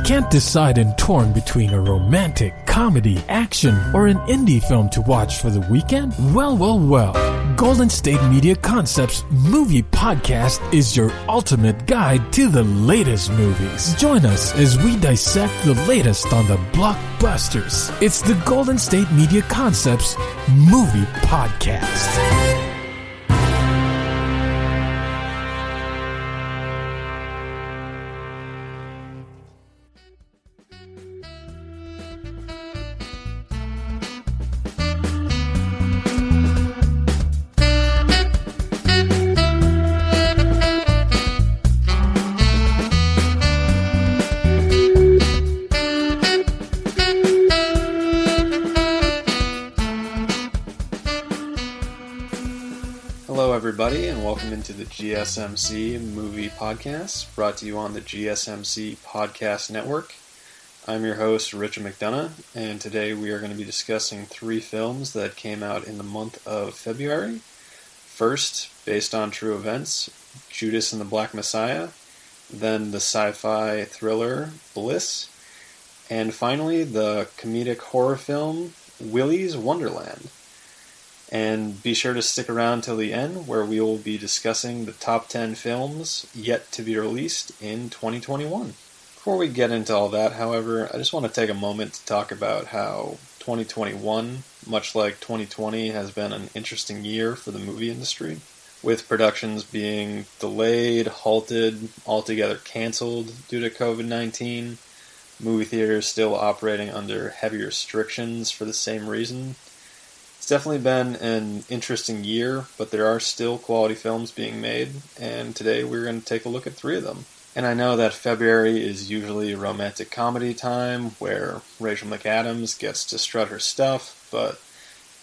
Can't decide and torn between a romantic, comedy, action, or an indie film to watch for the weekend? Well. Golden State Media Concepts Movie Podcast is your ultimate guide to the latest movies. Join us as we dissect the latest on the blockbusters. It's the Golden State Media Concepts Movie Podcast. And welcome into the GSMC Movie Podcast, brought to you on the GSMC Podcast Network. I'm your host, Richard McDonough, and today we are going to be discussing 3 films that came out in the month of February. First, based on true events, Judas and the Black Messiah, then the sci-fi thriller Bliss, and finally the comedic horror film Willy's Wonderland. And be sure to stick around till the end, where we will be discussing the top 10 films yet to be released in 2021. Before we get into all that, however, I just want to take a moment to talk about how 2021, much like 2020, has been an interesting year for the movie industry, with productions being delayed, halted, altogether canceled due to COVID-19, movie theaters still operating under heavy restrictions for the same reason. It's definitely been an interesting year, but there are still quality films being made, and today we're going to take a look at 3 of them. And I know that February is usually romantic comedy time, where Rachel McAdams gets to strut her stuff, but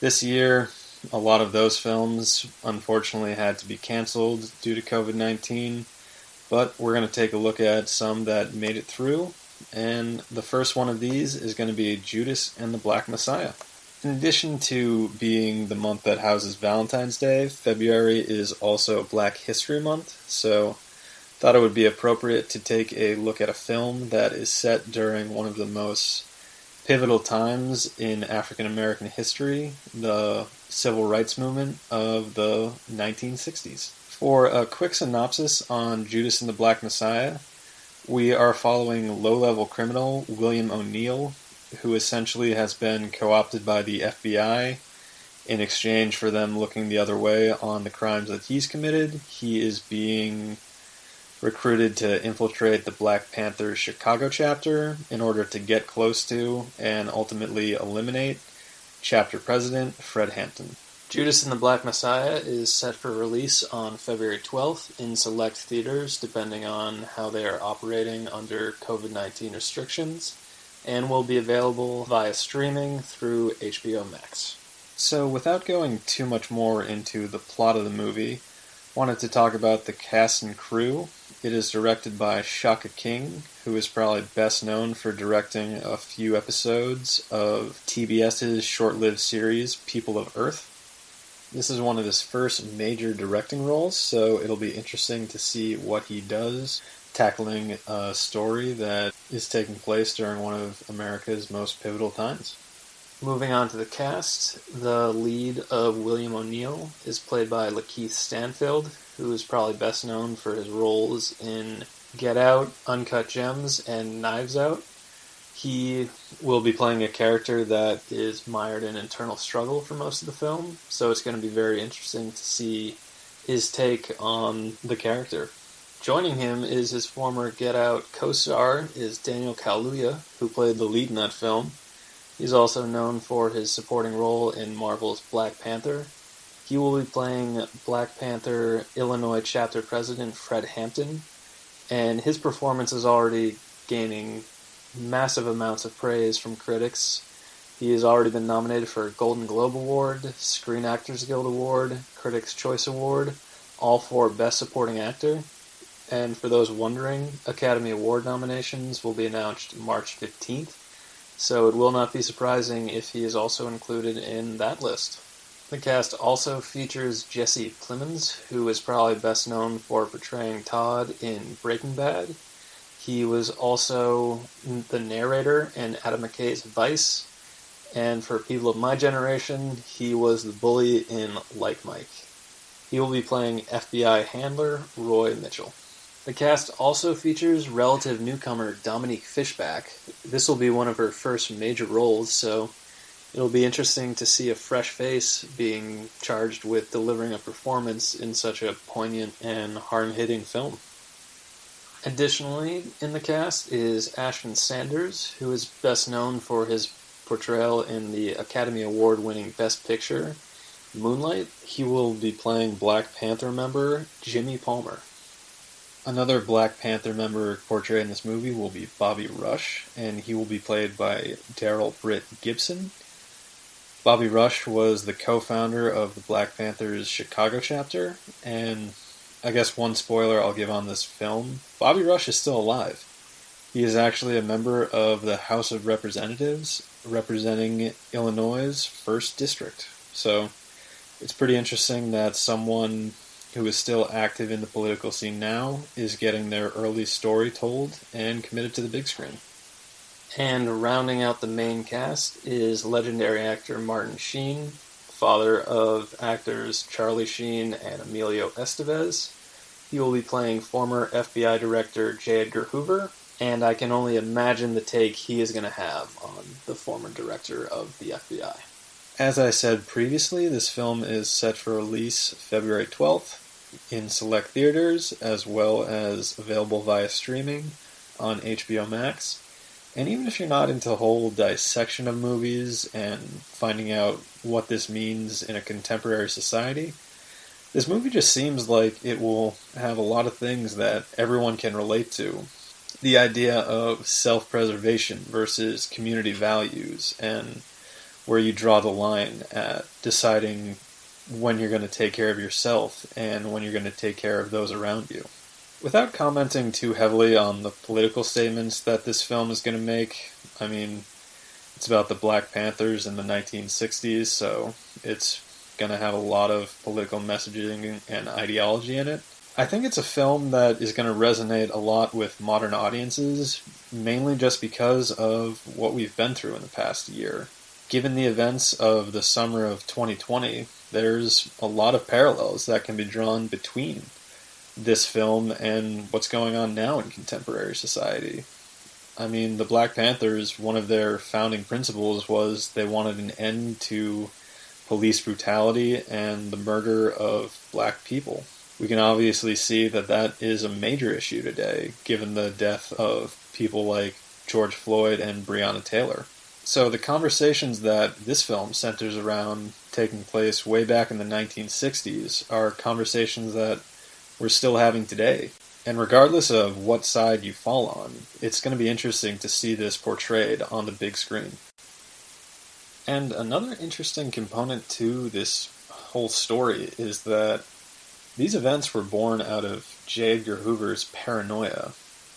this year, a lot of those films unfortunately had to be canceled due to COVID-19, but we're going to take a look at some that made it through, and the first one of these is going to be Judas and the Black Messiah. In addition to being the month that houses Valentine's Day, February is also Black History Month, so thought it would be appropriate to take a look at a film that is set during one of the most pivotal times in African American history, the civil rights movement of the 1960s. For a quick synopsis on Judas and the Black Messiah, we are following low-level criminal William O'Neill, who essentially has been co-opted by the FBI in exchange for them looking the other way on the crimes that he's committed. He is being recruited to infiltrate the Black Panther's Chicago chapter in order to get close to and ultimately eliminate chapter president Fred Hampton. Judas and the Black Messiah is set for release on February 12th in select theaters, depending on how they are operating under COVID-19 restrictions, and will be available via streaming through HBO Max. So without going too much more into the plot of the movie, wanted to talk about the cast and crew. It is directed by Shaka King, who is probably best known for directing a few episodes of TBS's short-lived series People of Earth. This is one of his first major directing roles, so it'll be interesting to see what he does, tackling a story that is taking place during one of America's most pivotal times. Moving on to the cast, the lead of William O'Neill is played by Lakeith Stanfield, who is probably best known for his roles in Get Out, Uncut Gems, and Knives Out. He will be playing a character that is mired in internal struggle for most of the film, so it's going to be very interesting to see his take on the character. Joining him is his former Get Out co-star is Daniel Kaluuya, who played the lead in that film. He's also known for his supporting role in Marvel's Black Panther. He will be playing Black Panther Illinois chapter president Fred Hampton, and his performance is already gaining massive amounts of praise from critics. He has already been nominated for a Golden Globe Award, Screen Actors Guild Award, Critics' Choice Award, all for Best Supporting Actor. And for those wondering, Academy Award nominations will be announced March 15th, so it will not be surprising if he is also included in that list. The cast also features Jesse Plemons, who is probably best known for portraying Todd in Breaking Bad. He was also the narrator in Adam McKay's Vice, and for people of my generation, he was the bully in Like Mike. He will be playing FBI handler Roy Mitchell. The cast also features relative newcomer Dominique Fishback. This will be one of her first major roles, so it'll be interesting to see a fresh face being charged with delivering a performance in such a poignant and hard-hitting film. Additionally, in the cast is Ashton Sanders, who is best known for his portrayal in the Academy Award-winning Best Picture, Moonlight. He will be playing Black Panther member Jimmy Palmer. Another Black Panther member portrayed in this movie will be Bobby Rush, and he will be played by Daryl Britt Gibson. Bobby Rush was the co-founder of the Black Panther's Chicago chapter, and I guess one spoiler I'll give on this film, Bobby Rush is still alive. He is actually a member of the House of Representatives, representing Illinois' 1st District. So it's pretty interesting that someone who is still active in the political scene now is getting their early story told and committed to the big screen. And rounding out the main cast is legendary actor Martin Sheen, father of actors Charlie Sheen and Emilio Estevez. He will be playing former FBI Director J. Edgar Hoover, and I can only imagine the take he is going to have on the former director of the FBI. As I said previously, this film is set for release February 12th in select theaters, as well as available via streaming on HBO Max. And even if you're not into the whole dissection of movies and finding out what this means in a contemporary society, this movie just seems like it will have a lot of things that everyone can relate to. The idea of self-preservation versus community values, and where you draw the line at deciding when you're going to take care of yourself and when you're going to take care of those around you. Without commenting too heavily on the political statements that this film is going to make, I mean, it's about the Black Panthers in the 1960s, so it's going to have a lot of political messaging and ideology in it. I think it's a film that is going to resonate a lot with modern audiences, mainly just because of what we've been through in the past year. Given the events of the summer of 2020, there's a lot of parallels that can be drawn between this film and what's going on now in contemporary society. I mean, the Black Panthers, one of their founding principles was they wanted an end to police brutality and the murder of black people. We can obviously see that that is a major issue today, given the death of people like George Floyd and Breonna Taylor. So the conversations that this film centers around taking place way back in the 1960s are conversations that we're still having today. And regardless of what side you fall on, it's going to be interesting to see this portrayed on the big screen. And another interesting component to this whole story is that these events were born out of J. Edgar Hoover's paranoia.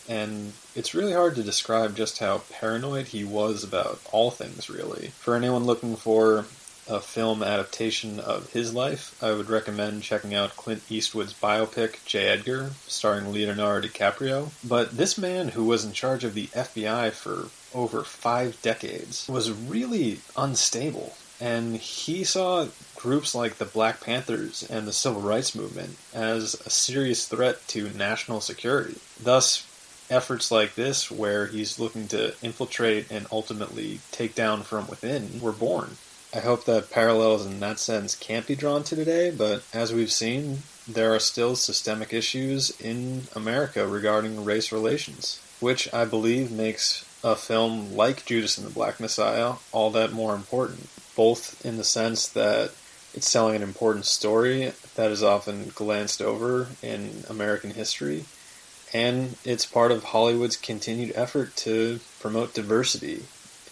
And it's really hard to describe just how paranoid he was about all things, really. For anyone looking for a film adaptation of his life, I would recommend checking out Clint Eastwood's biopic, J. Edgar, starring Leonardo DiCaprio. But this man, who was in charge of the FBI for over 5 decades, was really unstable. And he saw groups like the Black Panthers and the Civil Rights Movement as a serious threat to national security. Thus, efforts like this, where he's looking to infiltrate and ultimately take down from within, were born. I hope that parallels in that sense can't be drawn to today, but as we've seen, there are still systemic issues in America regarding race relations, which I believe makes a film like Judas and the Black Messiah all that more important, both in the sense that it's telling an important story that is often glanced over in American history, and it's part of Hollywood's continued effort to promote diversity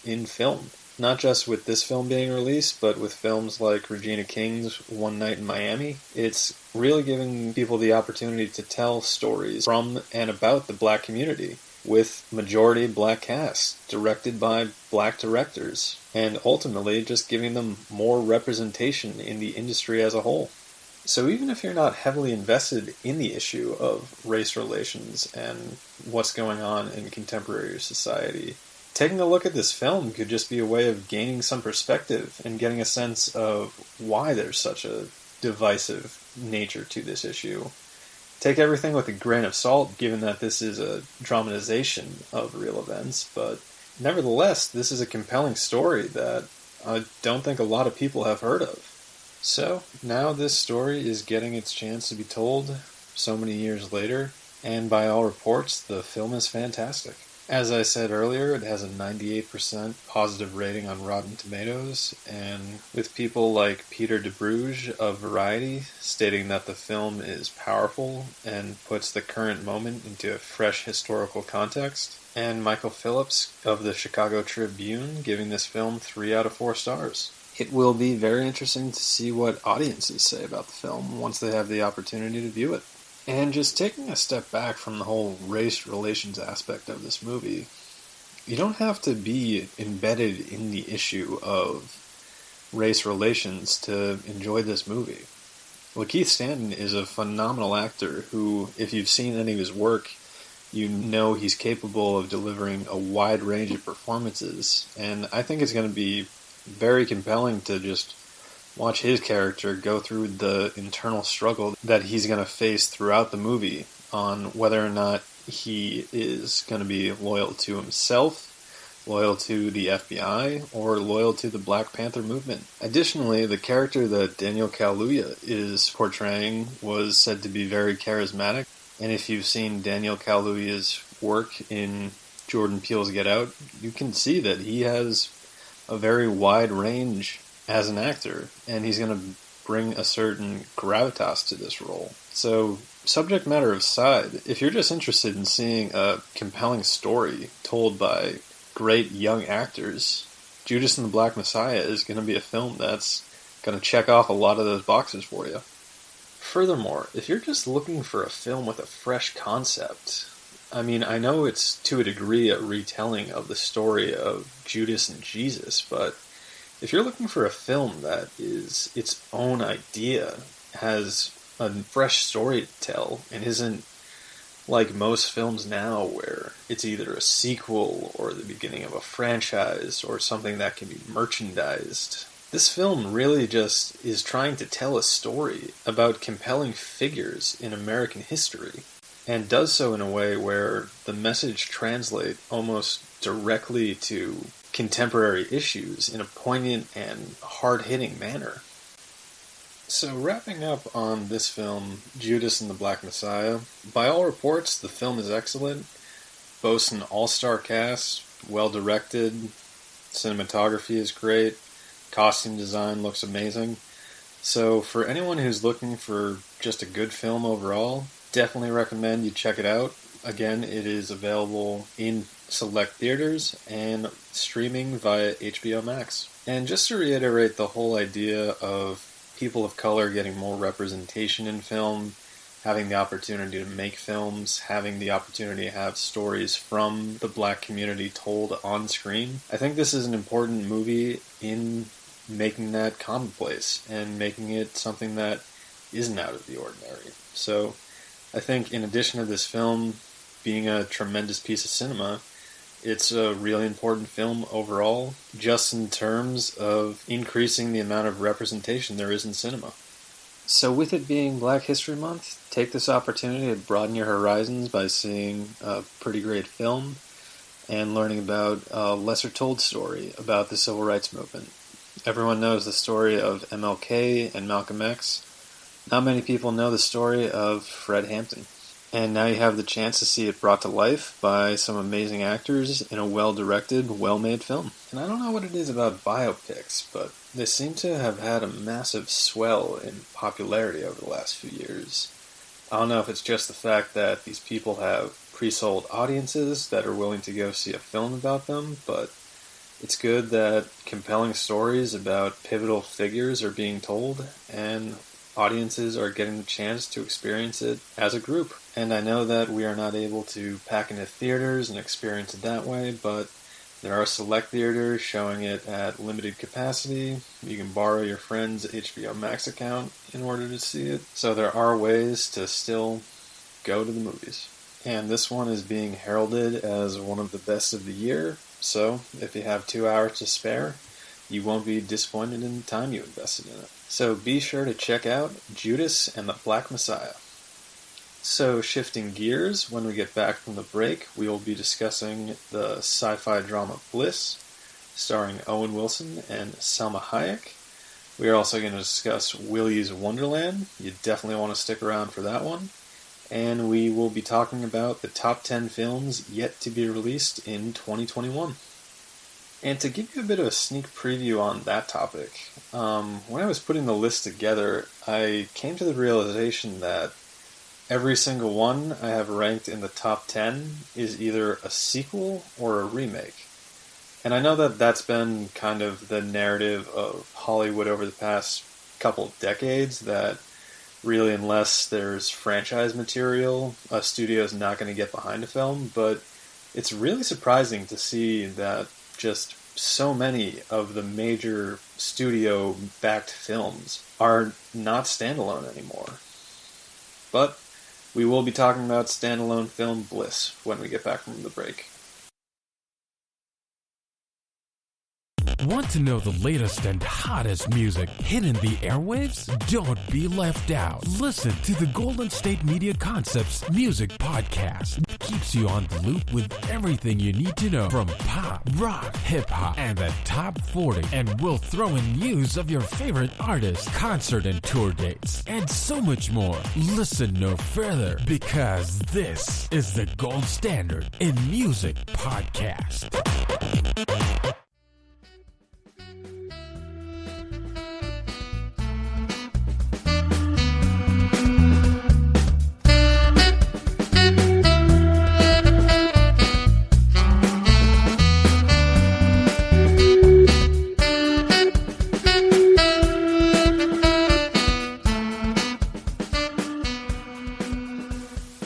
in film. Not just with this film being released, but with films like Regina King's One Night in Miami. It's really giving people the opportunity to tell stories from and about the black community with majority black casts, directed by black directors, and ultimately just giving them more representation in the industry as a whole. So even if you're not heavily invested in the issue of race relations and what's going on in contemporary society, taking a look at this film could just be a way of gaining some perspective and getting a sense of why there's such a divisive nature to this issue. Take everything with a grain of salt, given that this is a dramatization of real events, but nevertheless, this is a compelling story that I don't think a lot of people have heard of. So, now this story is getting its chance to be told so many years later, and by all reports, the film is fantastic. As I said earlier, it has a 98% positive rating on Rotten Tomatoes, and with people like Peter DeBruge of Variety stating that the film is powerful and puts the current moment into a fresh historical context, and Michael Phillips of the Chicago Tribune giving this film 3 out of 4 stars. It will be very interesting to see what audiences say about the film once they have the opportunity to view it. And just taking a step back from the whole race relations aspect of this movie, you don't have to be embedded in the issue of race relations to enjoy this movie. Lakeith Stanton is a phenomenal actor who, if you've seen any of his work, you know he's capable of delivering a wide range of performances, and I think it's going to be very compelling to just watch his character go through the internal struggle that he's going to face throughout the movie on whether or not he is going to be loyal to himself, loyal to the FBI, or loyal to the Black Panther movement. Additionally, the character that Daniel Kaluuya is portraying was said to be very charismatic, and if you've seen Daniel Kaluuya's work in Jordan Peele's Get Out, you can see that he has a very wide range as an actor, and he's going to bring a certain gravitas to this role. So, subject matter aside, if you're just interested in seeing a compelling story told by great young actors, Judas and the Black Messiah is going to be a film that's going to check off a lot of those boxes for you. Furthermore, if you're just looking for a film with a fresh concept, I mean, I know it's to a degree a retelling of the story of Judas and Jesus, but if you're looking for a film that is its own idea, has a fresh story to tell, and isn't like most films now where it's either a sequel or the beginning of a franchise or something that can be merchandised, this film really just is trying to tell a story about compelling figures in American history, and does so in a way where the message translates almost directly to contemporary issues in a poignant and hard-hitting manner. So wrapping up on this film, Judas and the Black Messiah, by all reports the film is excellent, boasts an all-star cast, well-directed, cinematography is great, costume design looks amazing. So for anyone who's looking for just a good film overall, definitely recommend you check it out. Again, it is available in select theaters and streaming via HBO Max. And just to reiterate the whole idea of people of color getting more representation in film, having the opportunity to make films, having the opportunity to have stories from the black community told on screen, I think this is an important movie in making that commonplace and making it something that isn't out of the ordinary. So I think in addition to this film being a tremendous piece of cinema, it's a really important film overall, just in terms of increasing the amount of representation there is in cinema. So with it being Black History Month, take this opportunity to broaden your horizons by seeing a pretty great film and learning about a lesser-told story about the Civil Rights Movement. Everyone knows the story of MLK and Malcolm X. Not many people know the story of Fred Hampton. And now you have the chance to see it brought to life by some amazing actors in a well-directed, well-made film. And I don't know what it is about biopics, but they seem to have had a massive swell in popularity over the last few years. I don't know if it's just the fact that these people have pre-sold audiences that are willing to go see a film about them, but it's good that compelling stories about pivotal figures are being told, and audiences are getting the chance to experience it as a group. And I know that we are not able to pack into theaters and experience it that way, but There are select theaters showing it at limited capacity. You can borrow your friend's HBO Max account in order to see it. So there are ways to still go to the movies. And this one is being heralded as one of the best of the year. So if you have 2 hours to spare, you won't be disappointed in the time you invested in it. So be sure to check out Judas and the Black Messiah. So shifting gears, when we get back from the break, we will be discussing the sci-fi drama Bliss, starring Owen Wilson and Salma Hayek. We are also going to discuss Willy's Wonderland. You definitely want to stick around for that one. And we will be talking about the top 10 films yet to be released in 2021. And to give you a bit of a sneak preview on that topic, when I was putting the list together, I came to the realization that every single one I have ranked in the top 10 is either a sequel or a remake. And I know that that's been kind of the narrative of Hollywood over the past couple decades, that really, unless there's franchise material, a studio's not going to get behind a film. But it's really surprising to see that just so many of the major studio-backed films are not standalone anymore. But we will be talking about standalone film Bliss when we get back from the break. Want to know the latest and hottest music hitting the airwaves? Don't be left out. Listen to the Golden State Media Concepts Music Podcast. It keeps you on the loop with everything you need to know from pop, rock, hip-hop, and the top 40. And we'll throw in news of your favorite artists, concert and tour dates, and so much more. Listen no further, because this is the gold standard in music podcast.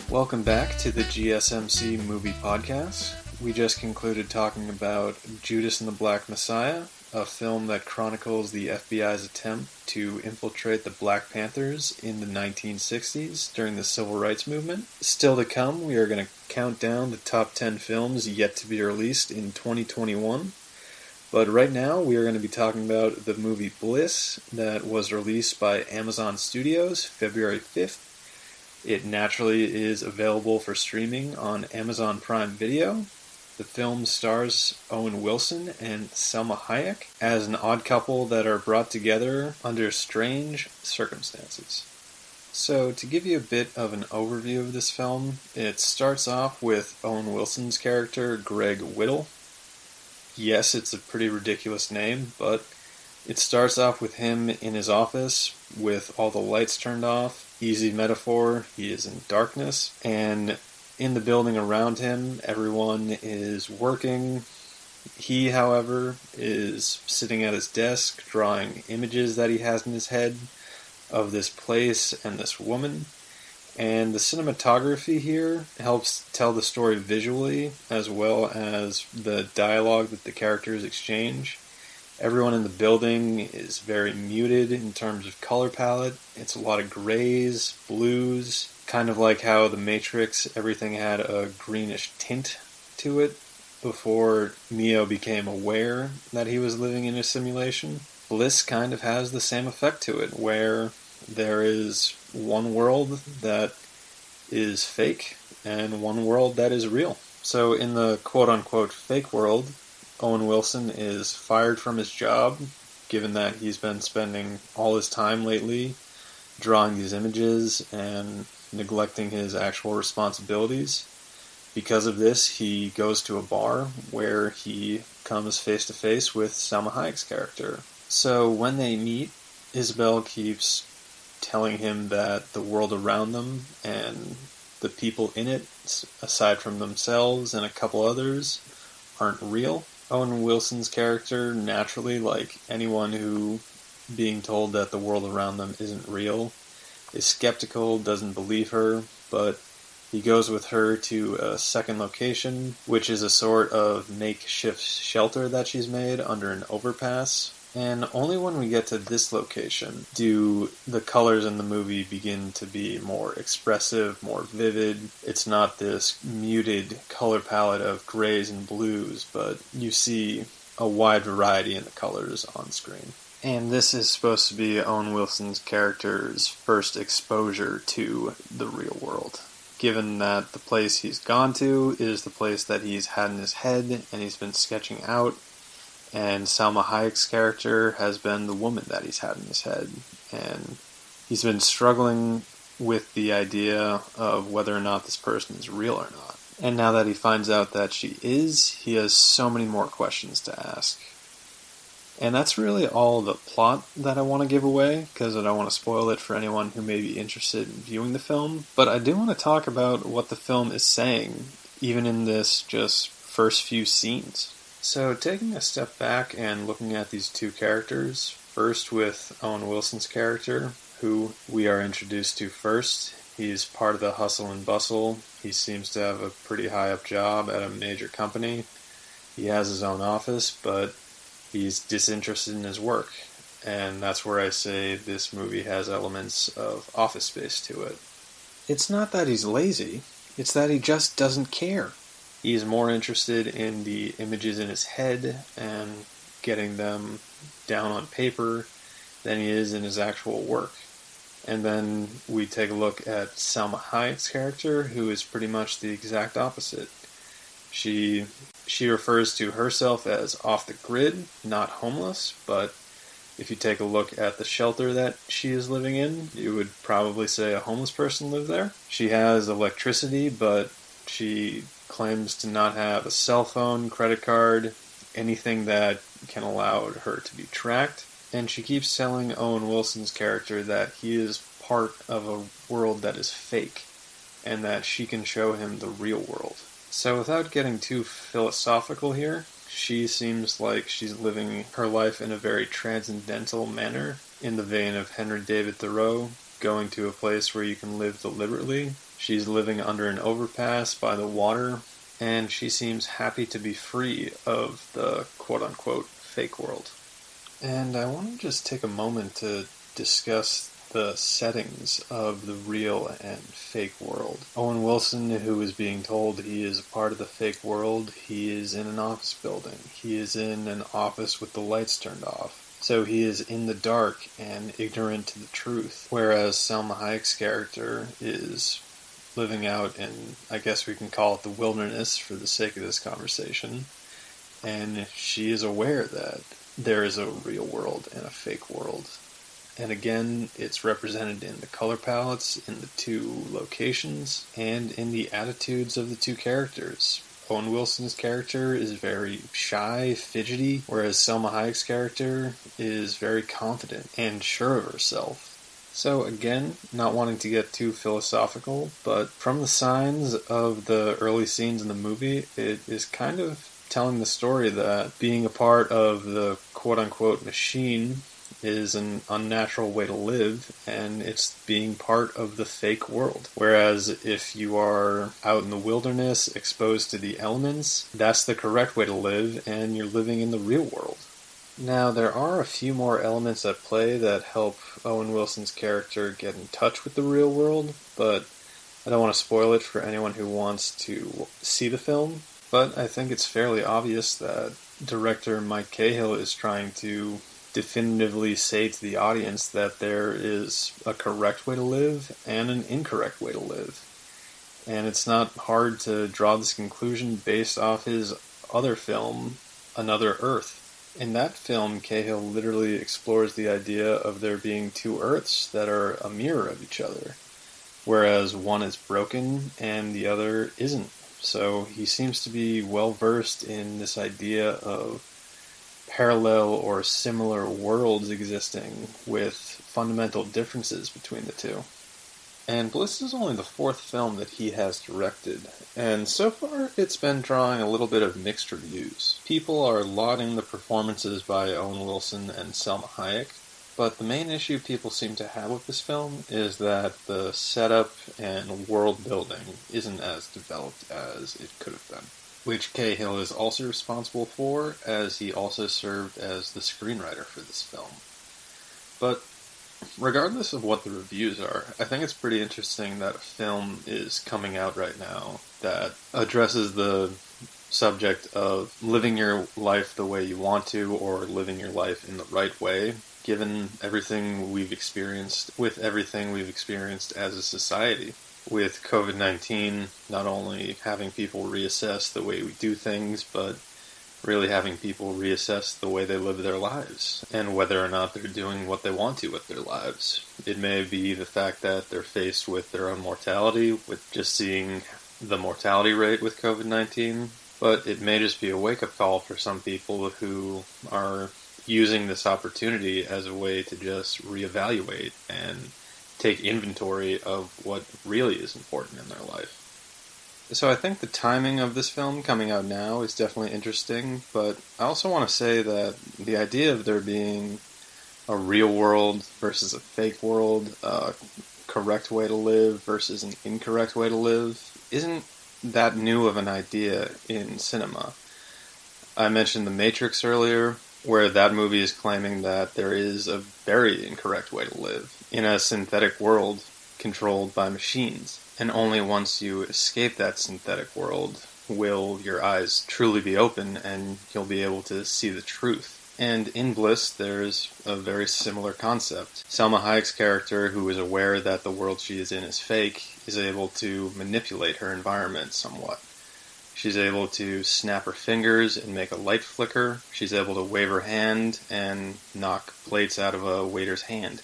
Welcome back to the GSMC Movie Podcast. We just concluded talking about Judas and the Black Messiah, a film that chronicles the FBI's attempt to infiltrate the Black Panthers in the 1960s during the Civil Rights Movement. Still to come, we are going to count down the top 10 films yet to be released in 2021. But right now, we are going to be talking about the movie Bliss that was released by Amazon Studios February 5th. It naturally is available for streaming on Amazon Prime Video. The film stars Owen Wilson and Salma Hayek as an odd couple that are brought together under strange circumstances. So, to give you a bit of an overview of this film, it starts off with Owen Wilson's character, Greg Whittle. Yes, it's a pretty ridiculous name, but it starts off with him in his office with all the lights turned off. Easy metaphor, he is in darkness, and in the building around him, everyone is working. He, however, is sitting at his desk, drawing images that he has in his head of this place and this woman. And the cinematography here helps tell the story visually, as well as the dialogue that the characters exchange. Everyone in the building is very muted in terms of color palette. It's a lot of grays, blues, kind of like how The Matrix, everything had a greenish tint to it before Neo became aware that he was living in a simulation. Bliss kind of has the same effect to it, where there is one world that is fake and one world that is real. So in the quote-unquote fake world, Owen Wilson is fired from his job, given that he's been spending all his time lately drawing these images and neglecting his actual responsibilities. Because of this, he goes to a bar where he comes face to face with Salma Hayek's character. So when they meet, Isabel keeps telling him that the world around them and the people in it, aside from themselves and a couple others, aren't real. Owen Wilson's character, naturally, like anyone who being told that the world around them isn't real, is skeptical, doesn't believe her, but He goes with her to a second location, which is a sort of makeshift shelter that she's made under an overpass. And only when we get to this location do the colors in the movie begin to be more expressive, more vivid. It's not this muted color palette of grays and blues, but you see a wide variety in the colors on screen. And this is supposed to be Owen Wilson's character's first exposure to the real world, given that the place he's gone to is the place that he's had in his head and he's been sketching out. And Salma Hayek's character has been the woman that he's had in his head. And he's been struggling with the idea of whether or not this person is real or not. And now that he finds out that she is, he has so many more questions to ask. And that's really all the plot that I want to give away, because I don't want to spoil it for anyone who may be interested in viewing the film. But I do want to talk about what the film is saying, even in this just first few scenes. So, taking a step back and looking at these two characters, first with Owen Wilson's character, who we are introduced to first. He's part of the hustle and bustle. He seems to have a pretty high up job at a major company. He has his own office, but he's disinterested in his work. And that's where I say this movie has elements of Office Space to it. It's not that he's lazy, it's that he just doesn't care. He's more interested in the images in his head and getting them down on paper than he is in his actual work. And then we take a look at Salma Hayek's character, who is pretty much the exact opposite. She refers to herself as off the grid, not homeless, but if you take a look at the shelter that she is living in, you would probably say a homeless person lived there. She has electricity, but she claims to not have a cell phone, credit card, anything that can allow her to be tracked. And she keeps telling Owen Wilson's character that he is part of a world that is fake, and that she can show him the real world. So without getting too philosophical here, she seems like she's living her life in a very transcendental manner, in the vein of Henry David Thoreau, going to a place where you can live deliberately. She's living under an overpass by the water, and she seems happy to be free of the quote-unquote fake world. And I want to just take a moment to discuss the settings of the real and fake world. Owen Wilson, who is being told he is a part of the fake world, he is in an office building. He is in an office with the lights turned off. So he is in the dark and ignorant to the truth. Whereas Salma Hayek's character is living out in, I guess we can call it the wilderness for the sake of this conversation. And she is aware that there is a real world and a fake world. And again, it's represented in the color palettes, in the two locations, and in the attitudes of the two characters. Owen Wilson's character is very shy, fidgety, whereas Salma Hayek's character is very confident and sure of herself. So again, not wanting to get too philosophical, but from the signs of the early scenes in the movie, it is kind of telling the story that being a part of the quote-unquote machine is an unnatural way to live, and it's being part of the fake world. Whereas if you are out in the wilderness, exposed to the elements, that's the correct way to live, and you're living in the real world. Now, there are a few more elements at play that help Owen Wilson's character get in touch with the real world, but I don't want to spoil it for anyone who wants to see the film. But I think it's fairly obvious that director Mike Cahill is trying to definitively say to the audience that there is a correct way to live and an incorrect way to live. And it's not hard to draw this conclusion based off his other film, Another Earth. In that film, Cahill literally explores the idea of there being two Earths that are a mirror of each other, whereas one is broken and the other isn't. So he seems to be well versed in this idea of parallel or similar worlds existing with fundamental differences between the two. And Bliss is only the fourth film that he has directed, and so far it's been drawing a little bit of mixed reviews. People are lauding the performances by Owen Wilson and Salma Hayek, But the main issue people seem to have with this film is that the setup and world building isn't as developed as it could have been, which Cahill is also responsible for, as he also served as the screenwriter for this film. But regardless of what the reviews are, I think it's pretty interesting that a film is coming out right now that addresses the subject of living your life the way you want to, or living your life in the right way, given everything we've experienced, as a society. With COVID-19 not only having people reassess the way we do things, but really having people reassess the way they live their lives, and whether or not they're doing what they want to with their lives. It may be the fact that they're faced with their own mortality, with just seeing the mortality rate with COVID-19, but it may just be a wake-up call for some people who are using this opportunity as a way to just reevaluate and take inventory of what really is important in their life. So I think the timing of this film coming out now is definitely interesting, but I also want to say that the idea of there being a real world versus a fake world, a correct way to live versus an incorrect way to live, isn't that new of an idea in cinema. I mentioned The Matrix earlier, where that movie is claiming that there is a very incorrect way to live in a synthetic world controlled by machines. And only once you escape that synthetic world will your eyes truly be open and you'll be able to see the truth. And in Bliss, there's a very similar concept. Salma Hayek's character, who is aware that the world she is in is fake, is able to manipulate her environment somewhat. She's able to snap her fingers and make a light flicker. She's able to wave her hand and knock plates out of a waiter's hand,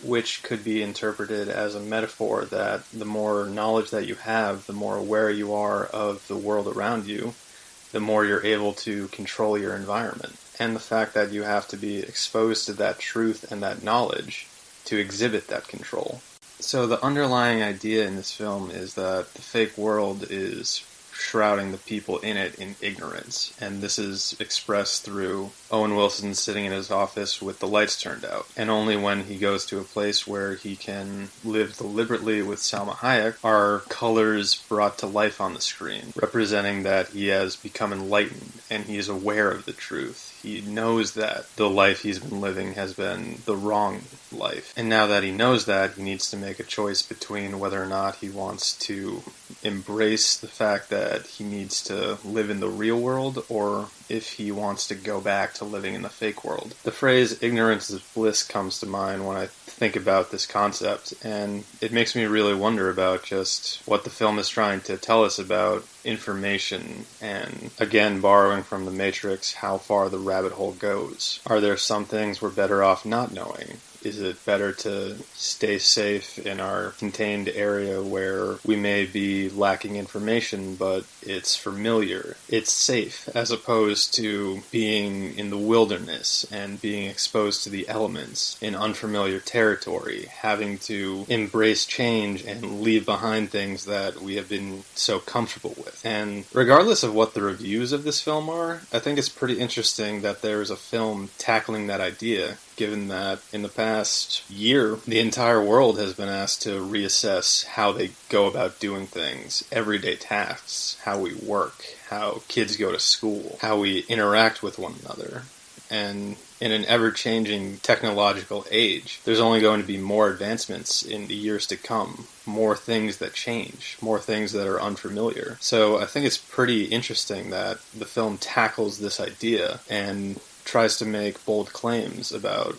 which could be interpreted as a metaphor that the more knowledge that you have, the more aware you are of the world around you, the more you're able to control your environment. And the fact that you have to be exposed to that truth and that knowledge to exhibit that control. So the underlying idea in this film is that the fake world is shrouding the people in it in ignorance, and this is expressed through Owen Wilson sitting in his office with the lights turned out, and only when he goes to a place where he can live deliberately with Salma Hayek are colors brought to life on the screen, representing that he has become enlightened and he is aware of the truth. He knows that the life he's been living has been the wrong life. And now that he knows that, he needs to make a choice between whether or not he wants to embrace the fact that he needs to live in the real world, or if he wants to go back to living in the fake world. The phrase ignorance is bliss comes to mind when I think about this concept, and it makes me really wonder about just what the film is trying to tell us about information, and again, borrowing from The Matrix, how far the rabbit hole goes. Are there some things we're better off not knowing? Is it better to stay safe in our contained area where we may be lacking information, but it's familiar, it's safe, as opposed to being in the wilderness and being exposed to the elements in unfamiliar territory, having to embrace change and leave behind things that we have been so comfortable with. And regardless of what the reviews of this film are, I think it's pretty interesting that there's a film tackling that idea, given that in the past year, the entire world has been asked to reassess how they go about doing things, everyday tasks, how we work, how kids go to school, how we interact with one another. And in an ever-changing technological age, there's only going to be more advancements in the years to come, more things that change, more things that are unfamiliar. So I think it's pretty interesting that the film tackles this idea and tries to make bold claims about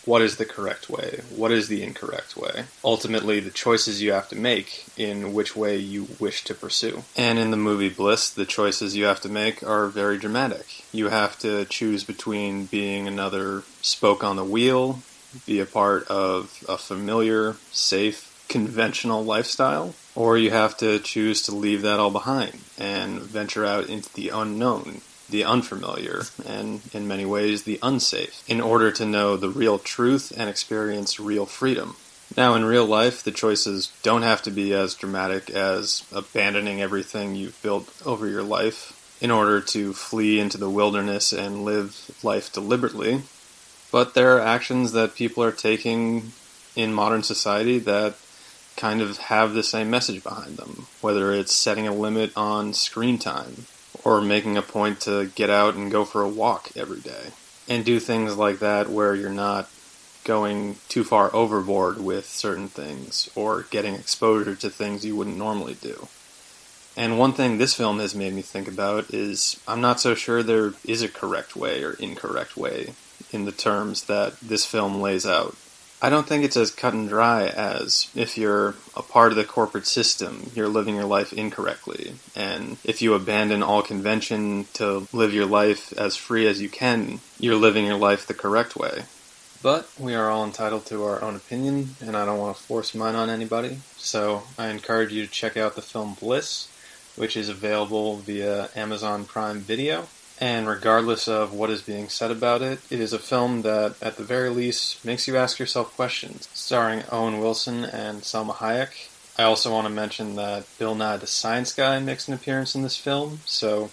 what is the correct way, what is the incorrect way. Ultimately, the choices you have to make in which way you wish to pursue. And in the movie Bliss, the choices you have to make are very dramatic. You have to choose between being another spoke on the wheel, be a part of a familiar, safe, conventional lifestyle, or you have to choose to leave that all behind and venture out into the unknown, the unfamiliar, and in many ways the unsafe, in order to know the real truth and experience real freedom. Now, in real life, the choices don't have to be as dramatic as abandoning everything you've built over your life in order to flee into the wilderness and live life deliberately. But there are actions that people are taking in modern society that kind of have the same message behind them, whether it's setting a limit on screen time or making a point to get out and go for a walk every day and do things like that where you're not going too far overboard with certain things or getting exposure to things you wouldn't normally do. And one thing this film has made me think about is I'm not so sure there is a correct way or incorrect way in the terms that this film lays out. I don't think it's as cut and dry as if you're a part of the corporate system, you're living your life incorrectly. And if you abandon all convention to live your life as free as you can, you're living your life the correct way. But we are all entitled to our own opinion, and I don't want to force mine on anybody. So I encourage you to check out the film Bliss, which is available via Amazon Prime Video. And regardless of what is being said about it, it is a film that, at the very least, makes you ask yourself questions. Starring Owen Wilson and Salma Hayek. I also want to mention that Bill Nye the Science Guy makes an appearance in this film, so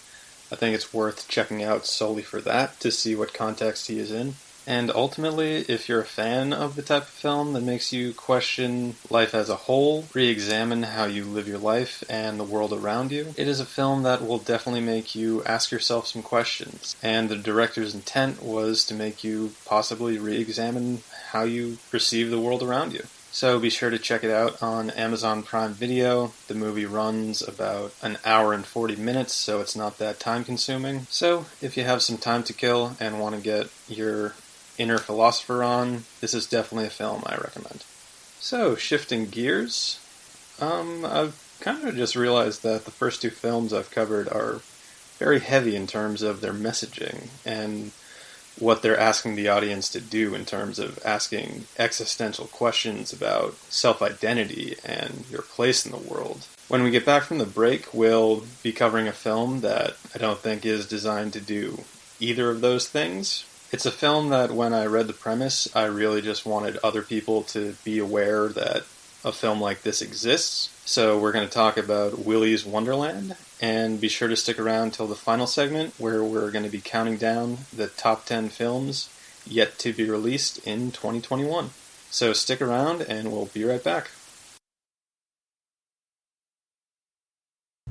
I think it's worth checking out solely for that, to see what context he is in. And ultimately, if you're a fan of the type of film that makes you question life as a whole, re-examine how you live your life and the world around you, it is a film that will definitely make you ask yourself some questions. And the director's intent was to make you possibly re-examine how you perceive the world around you. So be sure to check it out on Amazon Prime Video. The movie runs about an hour and 40 minutes, so it's not that time consuming. So if you have some time to kill and want to get your inner philosopher on, this is definitely a film I recommend. So, shifting gears, I've kind of just realized that the first two films I've covered are very heavy in terms of their messaging and what they're asking the audience to do in terms of asking existential questions about self-identity and your place in the world. When we get back from the break, we'll be covering a film that I don't think is designed to do either of those things. It's a film that when I read the premise, I really just wanted other people to be aware that a film like this exists. So we're going to talk about Willy's Wonderland, and be sure to stick around till the final segment where we're going to be counting down the top 10 films yet to be released in 2021. So stick around and we'll be right back.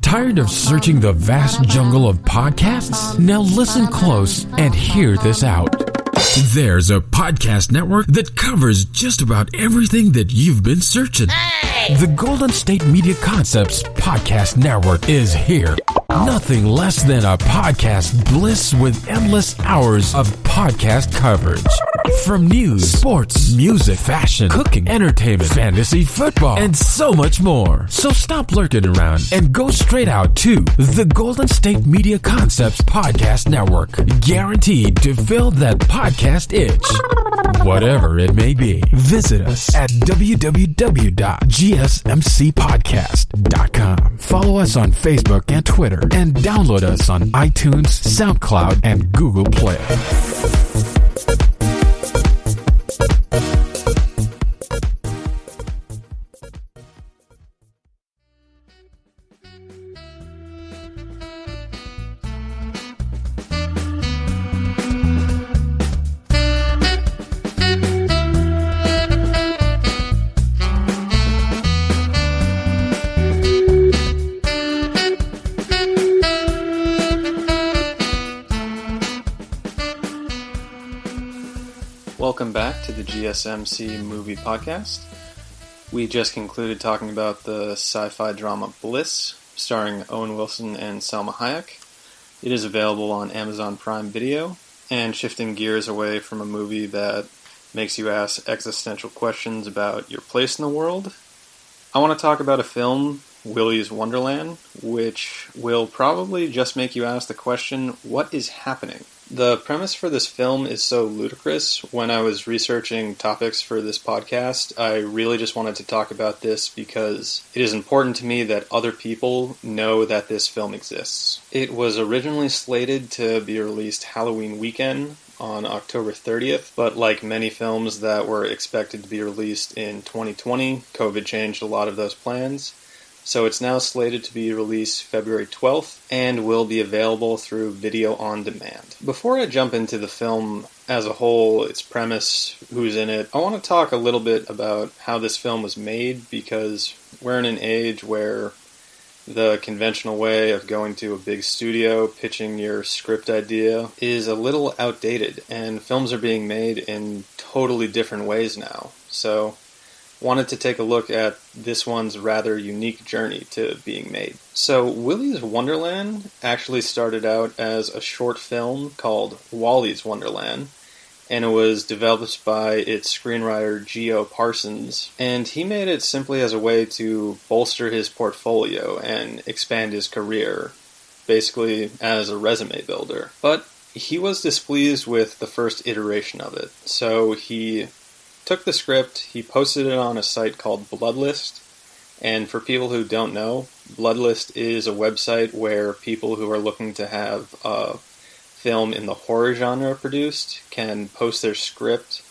Tired of searching the vast jungle of podcasts? Now listen close and hear this out. There's a podcast network that covers just about everything that you've been searching. Hey! The Golden State Media Concepts Podcast Network is here. Nothing less than a podcast bliss with endless hours of podcast coverage. From news, sports, music, fashion, cooking, entertainment, fantasy, football, and so much more. So stop lurking around and go straight out to the Golden State Media Concepts Podcast Network. Guaranteed to fill that podcast itch. Whatever it may be. Visit us at www.gsmcpodcast.com. Follow us on Facebook and Twitter, and download us on iTunes, SoundCloud, and Google Play. Welcome back to the GSMC Movie Podcast. We just concluded talking about the sci-fi drama Bliss, starring Owen Wilson and Salma Hayek. It is available on Amazon Prime Video, and shifting gears away from a movie that makes you ask existential questions about your place in the world, I want to talk about a film, Willy's Wonderland, which will probably just make you ask the question, what is happening? The premise for this film is so ludicrous. When I was researching topics for this podcast, I really just wanted to talk about this because it is important to me that other people know that this film exists. It was originally slated to be released Halloween weekend on October 30th, but like many films that were expected to be released in 2020, COVID changed a lot of those plans. So it's now slated to be released February 12th and will be available through video on demand. Before I jump into the film as a whole, its premise, who's in it, I want to talk a little bit about how this film was made, because we're in an age where the conventional way of going to a big studio, pitching your script idea, is a little outdated, and films are being made in totally different ways now. So, wanted to take a look at this one's rather unique journey to being made. So, Willy's Wonderland actually started out as a short film called Wally's Wonderland, and it was developed by its screenwriter Geo Parsons, and he made it simply as a way to bolster his portfolio and expand his career, basically as a resume builder. But he was displeased with the first iteration of it, so he took the script, he posted it on a site called Bloodlist, and for people who don't know, Bloodlist is a website where people who are looking to have film in the horror genre produced can post their script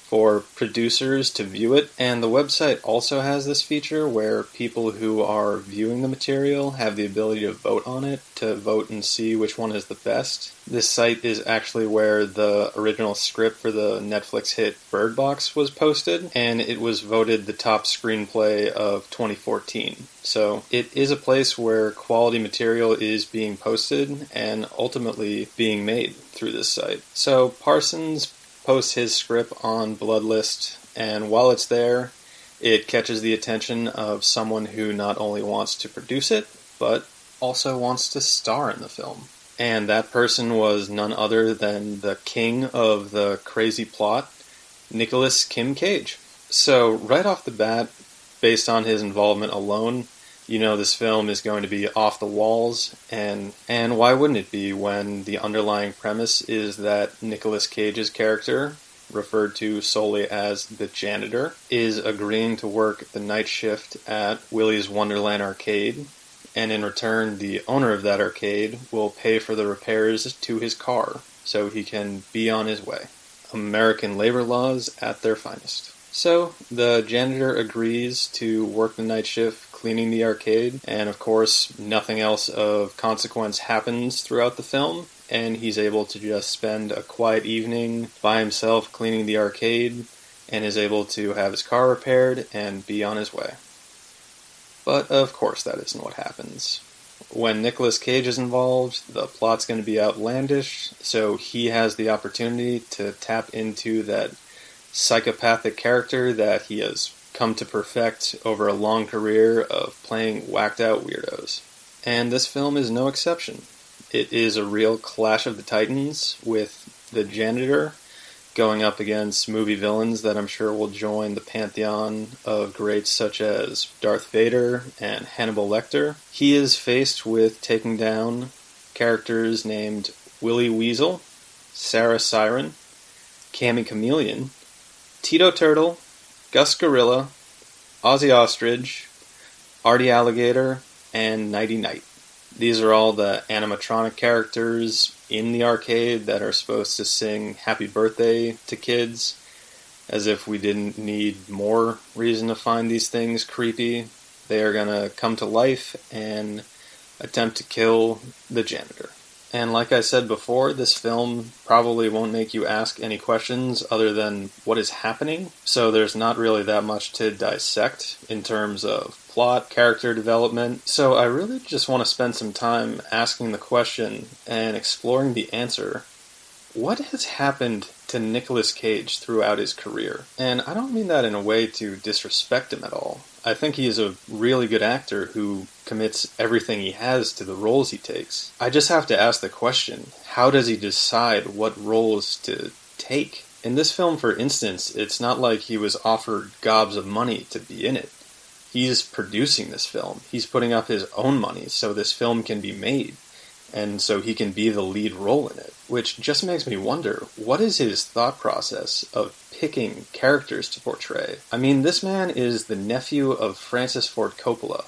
for producers to view it, and the website also has this feature where people who are viewing the material have the ability to vote on it, to vote and see which one is the best. This site is actually where the original script for the Netflix hit Bird Box was posted, and it was voted the top screenplay of 2014. So it is a place where quality material is being posted and ultimately being made through this site. So Parsons posts his script on Bloodlist, and while it's there, it catches the attention of someone who not only wants to produce it, but also wants to star in the film. And that person was none other than the king of the crazy plot, Nicolas Kim Cage. So right off the bat, based on his involvement alone, you know this film is going to be off the walls, and why wouldn't it be when the underlying premise is that Nicolas Cage's character, referred to solely as the janitor, is agreeing to work the night shift at Willy's Wonderland arcade, and in return the owner of that arcade will pay for the repairs to his car so he can be on his way. American labor laws at their finest. So the janitor agrees to work the night shift cleaning the arcade, and of course nothing else of consequence happens throughout the film, and he's able to just spend a quiet evening by himself cleaning the arcade, and is able to have his car repaired and be on his way. But of course that isn't what happens. When Nicolas Cage is involved, the plot's going to be outlandish, so he has the opportunity to tap into that psychopathic character that he has come to perfect over a long career of playing whacked-out weirdos. And this film is no exception. It is a real clash of the titans, with the janitor going up against movie villains that I'm sure will join the pantheon of greats such as Darth Vader and Hannibal Lecter. He is faced with taking down characters named Willy Weasel, Sarah Siren, Cammy Chameleon, Tito Turtle, Gus Gorilla, Ozzy Ostrich, Artie Alligator, and Nighty Night. These are all the animatronic characters in the arcade that are supposed to sing Happy Birthday to kids, as if we didn't need more reason to find these things creepy. They are going to come to life and attempt to kill the janitor. And like I said before, this film probably won't make you ask any questions other than what is happening, so there's not really that much to dissect in terms of plot, character development, so I really just want to spend some time asking the question and exploring the answer. What has happened to Nicolas Cage throughout his career? And I don't mean that in a way to disrespect him at all. I think he is a really good actor who commits everything he has to the roles he takes. I just have to ask the question, how does he decide what roles to take? In this film, for instance, it's not like he was offered gobs of money to be in it. He's producing this film. He's putting up his own money so this film can be made, and so he can be the lead role in it. Which just makes me wonder, what is his thought process of picking characters to portray? I mean, this man is the nephew of Francis Ford Coppola,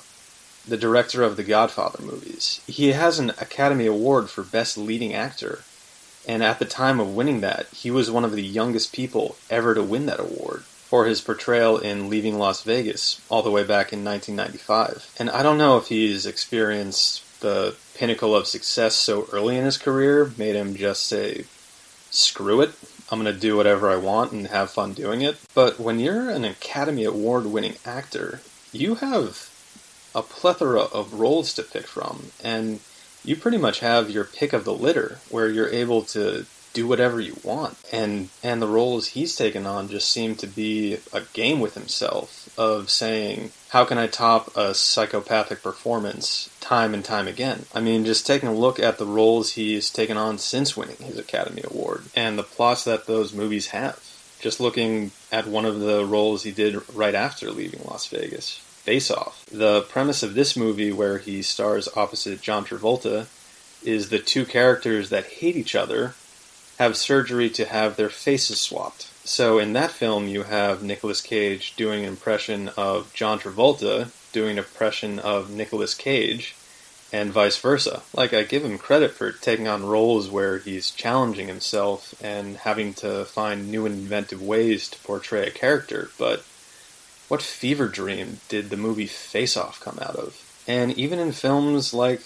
the director of the Godfather movies. He has an Academy Award for Best Leading Actor, and at the time of winning that, he was one of the youngest people ever to win that award. for his portrayal in Leaving Las Vegas all the way back in 1995. And I don't know if he's experienced the pinnacle of success so early in his career made him just say, screw it, I'm going to do whatever I want and have fun doing it. But when you're an Academy Award-winning actor, you have a plethora of roles to pick from, and you pretty much have your pick of the litter, where you're able to do whatever you want. And the roles he's taken on just seem to be a game with himself of saying, how can I top a psychopathic performance time and time again? I mean, just taking a look at the roles he's taken on since winning his Academy Award, and the plots that those movies have. Just looking at one of the roles he did right after Leaving Las Vegas, Face Off. The premise of this movie, where he stars opposite John Travolta, is the two characters that hate each other have surgery to have their faces swapped. So in that film, you have Nicolas Cage doing an impression of John Travolta, doing an impression of Nicolas Cage, and vice versa. Like, I give him credit for taking on roles where he's challenging himself and having to find new and inventive ways to portray a character, but what fever dream did the movie Face Off come out of? And even in films like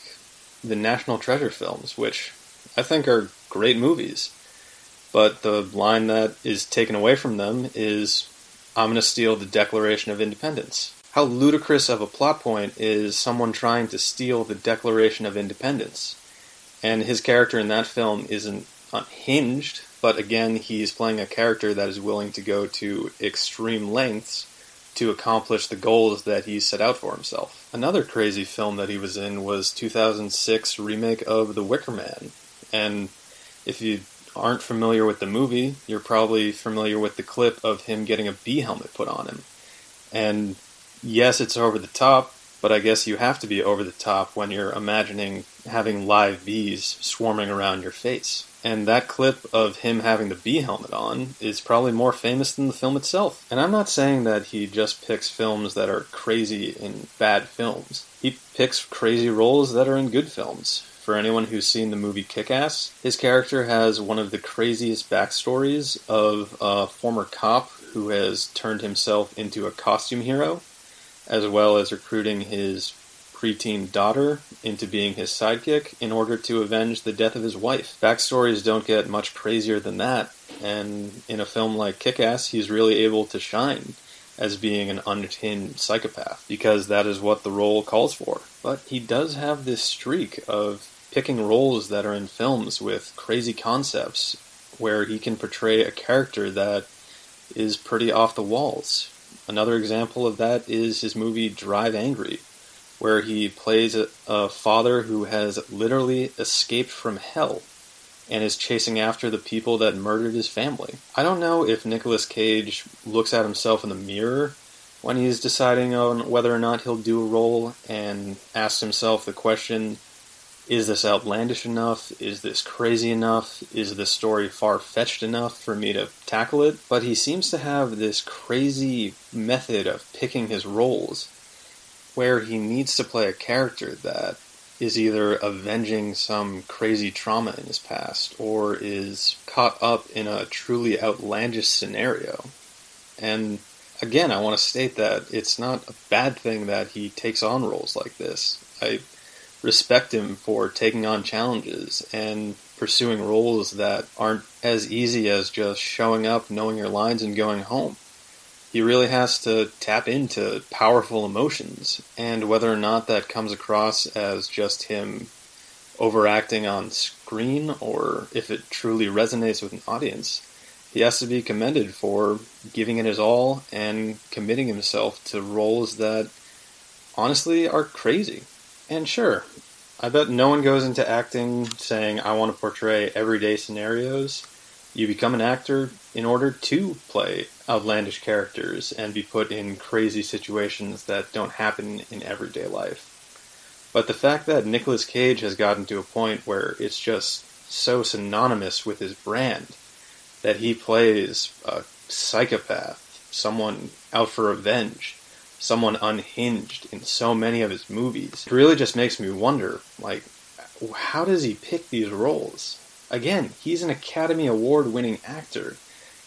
the National Treasure films, which I think are great movies, but the line that is taken away from them is, I'm going to steal the Declaration of Independence. How ludicrous of a plot point is someone trying to steal the Declaration of Independence? And his character in that film isn't unhinged, but again, he's playing a character that is willing to go to extreme lengths to accomplish the goals that he set out for himself. Another crazy film that he was in was 2006 remake of The Wicker Man. And if you aren't familiar with the movie, you're probably familiar with the clip of him getting a bee helmet put on him. And yes, it's over the top, but I guess you have to be over the top when you're imagining having live bees swarming around your face. And that clip of him having the bee helmet on is probably more famous than the film itself. And I'm not saying that he just picks films that are crazy in bad films. He picks crazy roles that are in good films. For anyone who's seen the movie Kick-Ass, his character has one of the craziest backstories of a former cop who has turned himself into a costume hero, as well as recruiting his preteen daughter into being his sidekick in order to avenge the death of his wife. Backstories don't get much crazier than that, and in a film like Kick-Ass, he's really able to shine as being an unhinged psychopath, because that is what the role calls for. But he does have this streak of picking roles that are in films with crazy concepts, where he can portray a character that is pretty off the walls. Another example of that is his movie Drive Angry, where he plays a father who has literally escaped from hell and is chasing after the people that murdered his family. I don't know if Nicolas Cage looks at himself in the mirror when he's deciding on whether or not he'll do a role and asks himself the question, is this outlandish enough? Is this crazy enough? Is this story far-fetched enough for me to tackle it? But he seems to have this crazy method of picking his roles, where he needs to play a character that is either avenging some crazy trauma in his past, or is caught up in a truly outlandish scenario. And again, I want to state that it's not a bad thing that he takes on roles like this. I respect him for taking on challenges and pursuing roles that aren't as easy as just showing up, knowing your lines, and going home. He really has to tap into powerful emotions, and whether or not that comes across as just him overacting on screen, or if it truly resonates with an audience, he has to be commended for giving it his all and committing himself to roles that honestly are crazy. And sure, I bet no one goes into acting saying, I want to portray everyday scenarios. You become an actor in order to play outlandish characters and be put in crazy situations that don't happen in everyday life. But the fact that Nicolas Cage has gotten to a point where it's just so synonymous with his brand that he plays a psychopath, someone out for revenge, someone unhinged in so many of his movies, it really just makes me wonder, like, how does he pick these roles? Again, he's an Academy Award-winning actor.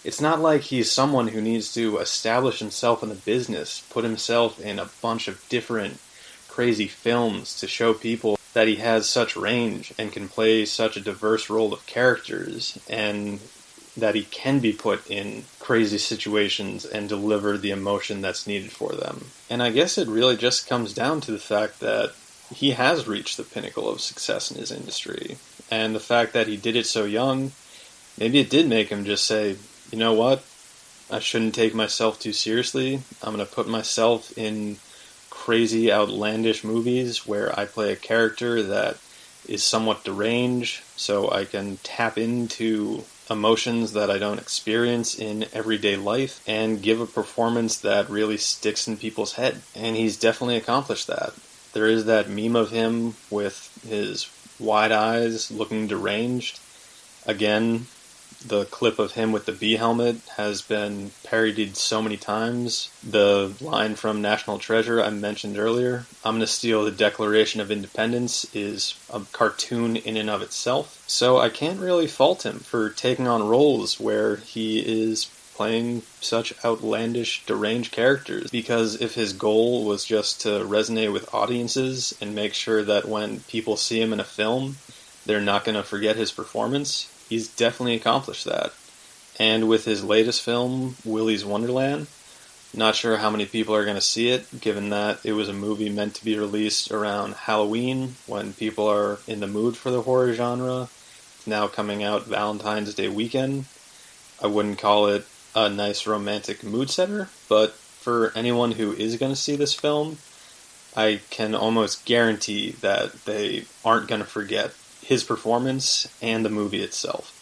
It's not like he's someone who needs to establish himself in the business, put himself in a bunch of different crazy films to show people that he has such range and can play such a diverse role of characters, and that he can be put in crazy situations and deliver the emotion that's needed for them. And I guess it really just comes down to the fact that he has reached the pinnacle of success in his industry. And the fact that he did it so young, maybe it did make him just say, you know what, I shouldn't take myself too seriously. I'm going to put myself in crazy, outlandish movies where I play a character that is somewhat deranged, so I can tap into emotions that I don't experience in everyday life and give a performance that really sticks in people's head. And he's definitely accomplished that. There is that meme of him with his wide eyes looking deranged. Again, the clip of him with the bee helmet has been parodied so many times. The line from National Treasure I mentioned earlier, I'm going to steal the Declaration of Independence, is a cartoon in and of itself. So I can't really fault him for taking on roles where he is playing such outlandish, deranged characters, because if his goal was just to resonate with audiences and make sure that when people see him in a film, they're not going to forget his performance, he's definitely accomplished that. And with his latest film, Willy's Wonderland, not sure how many people are going to see it, given that it was a movie meant to be released around Halloween, when people are in the mood for the horror genre. It's now coming out Valentine's Day weekend. I wouldn't call it a nice romantic mood setter, but for anyone who is going to see this film, I can almost guarantee that they aren't going to forget his performance and the movie itself.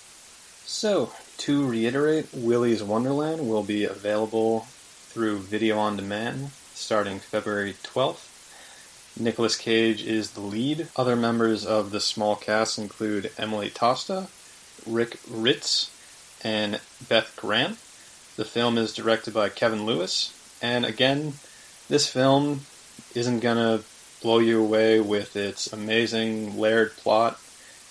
So, to reiterate, Willy's Wonderland will be available through video on demand starting February 12th. Nicolas Cage is the lead. Other members of the small cast include Emily Tosta, Rick Ritz, and Beth Grant. The film is directed by Kevin Lewis, and again, this film isn't gonna blow you away with its amazing layered plot.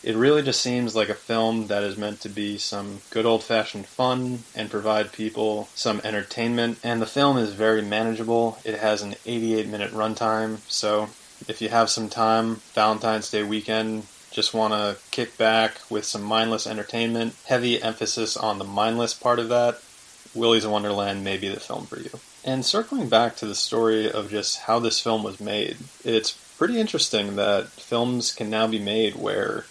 It really just seems like a film that is meant to be some good old-fashioned fun and provide people some entertainment, and the film is very manageable. It has an 88-minute runtime, so if you have some time, Valentine's Day weekend, just want to kick back with some mindless entertainment, heavy emphasis on the mindless part of that, Willy's Wonderland may be the film for you. And circling back to the story of just how this film was made, it's pretty interesting that films can now be made where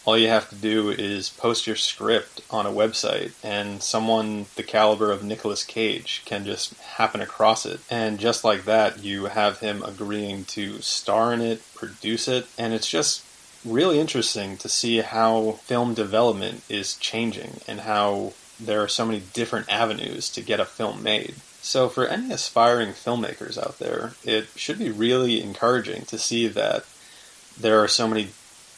all you have to do is post your script on a website, and someone the caliber of Nicolas Cage can just happen across it. And just like that, you have him agreeing to star in it, produce it, and it's just really interesting to see how film development is changing and how there are so many different avenues to get a film made. So for any aspiring filmmakers out there, it should be really encouraging to see that there are so many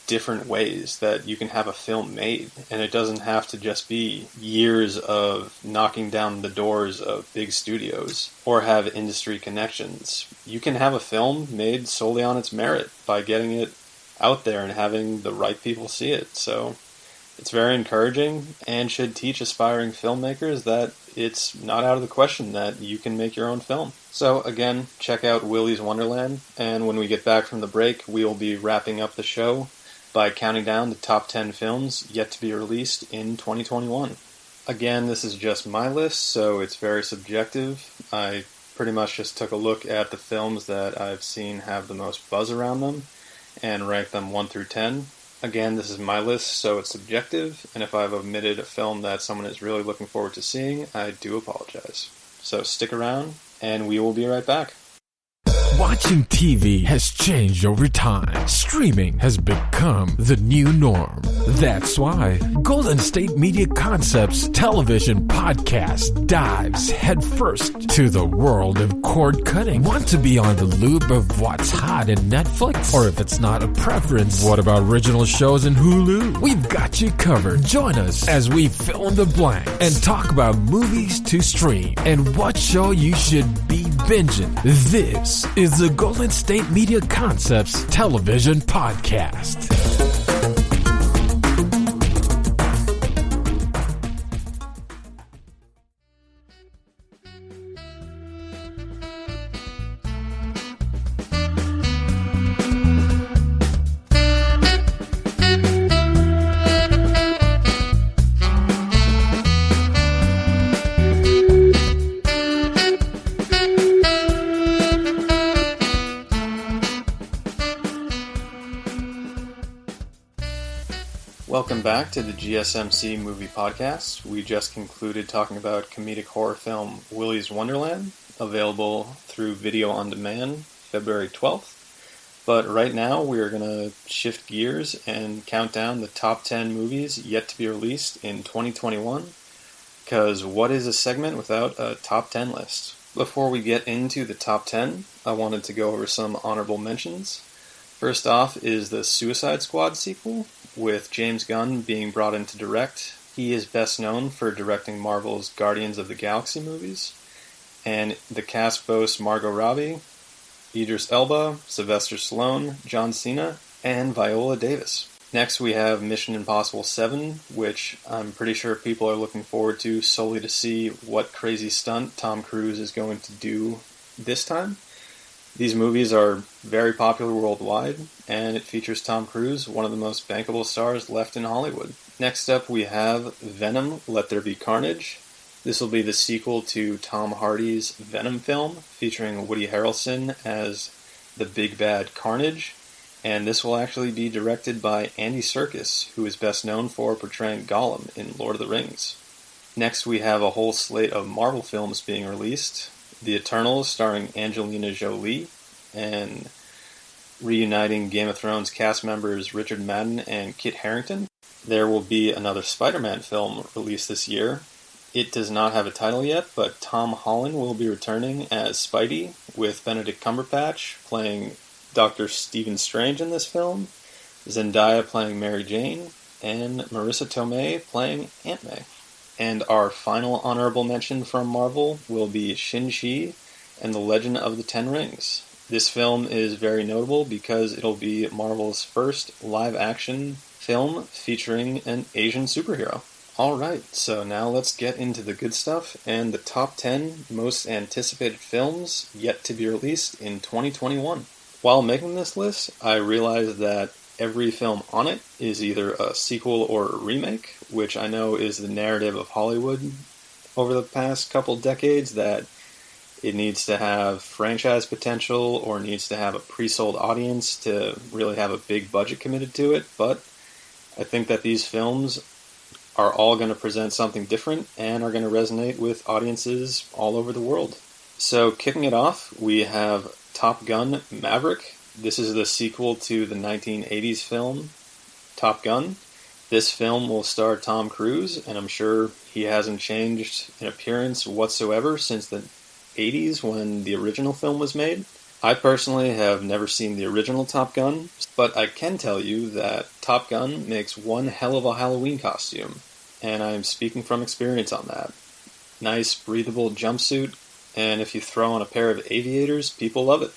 different ways that you can have a film made, and it doesn't have to just be years of knocking down the doors of big studios or have industry connections. You can have a film made solely on its merit by getting it out there and having the right people see it. So it's very encouraging and should teach aspiring filmmakers that it's not out of the question that you can make your own film. So again, check out Willy's Wonderland, and when we get back from the break, we will be wrapping up the show by counting down the top 10 films yet to be released in 2021. Again, this is just my list, so it's very subjective. I pretty much just took a look at the films that I've seen have the most buzz around them and ranked them 1 through 10. Again, this is my list, so it's subjective, and if I've omitted a film that someone is really looking forward to seeing, I do apologize. So stick around, and we will be right back. Watching TV has changed over time. Streaming has become the new norm. That's why Golden State Media Concepts television podcast dives headfirst to the world of cord cutting. Want to be on the loop of what's hot in Netflix? Or if it's not a preference, what about original shows in Hulu? We've got you covered. Join us as we fill in the blank and talk about movies to stream and what show you should be binging. This is the Golden State Media Concepts television podcast. back to the GSMC Movie Podcast. We just concluded talking about comedic horror film Willy's Wonderland, available through video on demand February 12th. But right now we are going to shift gears and count down the top 10 movies yet to be released in 2021, because what is a segment without a top 10 list? Before we get into the top 10, I wanted to go over some honorable mentions. First off is the Suicide Squad sequel, with James Gunn being brought in to direct. He is best known for directing Marvel's Guardians of the Galaxy movies, and the cast boasts Margot Robbie, Idris Elba, Sylvester Stallone, John Cena, and Viola Davis. Next we have Mission Impossible 7, which I'm pretty sure people are looking forward to solely to see what crazy stunt Tom Cruise is going to do this time. These movies are very popular worldwide, and it features Tom Cruise, one of the most bankable stars left in Hollywood. Next up we have Venom, Let There Be Carnage. This will be the sequel to Tom Hardy's Venom film, featuring Woody Harrelson as the big bad Carnage, and this will actually be directed by Andy Serkis, who is best known for portraying Gollum in Lord of the Rings. Next we have a whole slate of Marvel films being released. The Eternals, starring Angelina Jolie, and reuniting Game of Thrones cast members Richard Madden and Kit Harington. There will be another Spider-Man film released this year. It does not have a title yet, but Tom Holland will be returning as Spidey, with Benedict Cumberbatch playing Dr. Stephen Strange in this film, Zendaya playing Mary Jane, and Marissa Tomei playing Aunt May. And our final honorable mention from Marvel will be Shang-Chi and the Legend of the Ten Rings. This film is very notable because it'll be Marvel's first live-action film featuring an Asian superhero. Alright, so now let's get into the good stuff and the top 10 most anticipated films yet to be released in 2021. While making this list, I realized that every film on it is either a sequel or a remake, which I know is the narrative of Hollywood over the past couple decades, that it needs to have franchise potential or needs to have a pre-sold audience to really have a big budget committed to it. But I think that these films are all going to present something different and are going to resonate with audiences all over the world. So kicking it off, we have Top Gun Maverick. This is the sequel to the 1980s film Top Gun. This film will star Tom Cruise, and I'm sure he hasn't changed in appearance whatsoever since the 80s when the original film was made. I personally have never seen the original Top Gun, but I can tell you that Top Gun makes one hell of a Halloween costume, and I'm speaking from experience on that. Nice, breathable jumpsuit, and if you throw on a pair of aviators, people love it.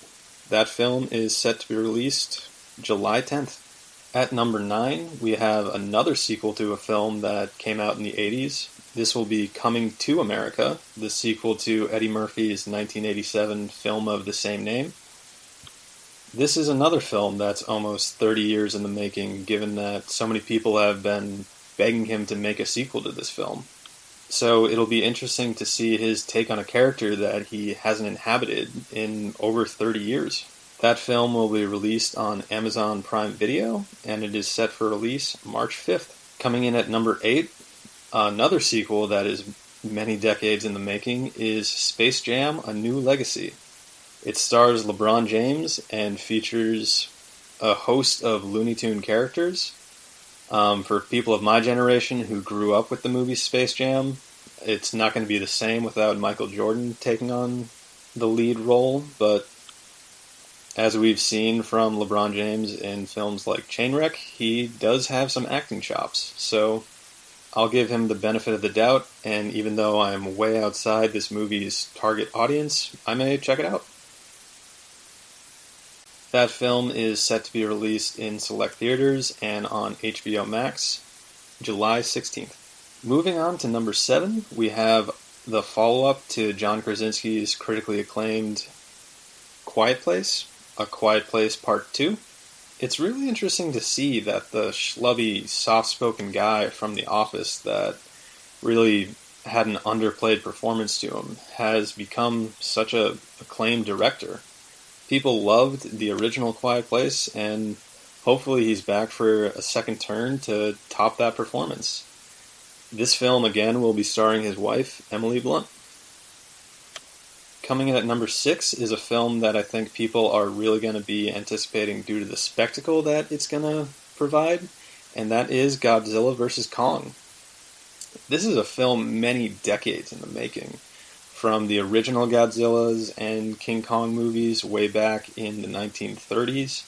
That film is set to be released July 10th. At number 9, we have another sequel to a film that came out in the 80s. This will be Coming to America, the sequel to Eddie Murphy's 1987 film of the same name. This is another film that's almost 30 years in the making, given that so many people have been begging him to make a sequel to this film. So it'll be interesting to see his take on a character that he hasn't inhabited in over 30 years. That film will be released on Amazon Prime Video, and it is set for release March 5th. Coming in at number 8, another sequel that is many decades in the making is Space Jam: A New Legacy. It stars LeBron James and features a host of Looney Tune characters. For people of my generation who grew up with the movie Space Jam, it's not going to be the same without Michael Jordan taking on the lead role, but as we've seen from LeBron James in films like Trainwreck, he does have some acting chops, so I'll give him the benefit of the doubt, and even though I'm way outside this movie's target audience, I may check it out. That film is set to be released in select theaters and on HBO Max July 16th. Moving on to number 7, we have the follow-up to John Krasinski's critically acclaimed Quiet Place, A Quiet Place Part 2. It's really interesting to see that the schlubby, soft-spoken guy from The Office that really had an underplayed performance to him has become such a acclaimed director. People loved the original Quiet Place, and hopefully he's back for a second turn to top that performance. This film, again, will be starring his wife, Emily Blunt. Coming in at number 6 is a film that I think people are really going to be anticipating due to the spectacle that it's going to provide, and that is Godzilla vs. Kong. This is a film many decades in the making, from the original Godzillas and King Kong movies way back in the 1930s.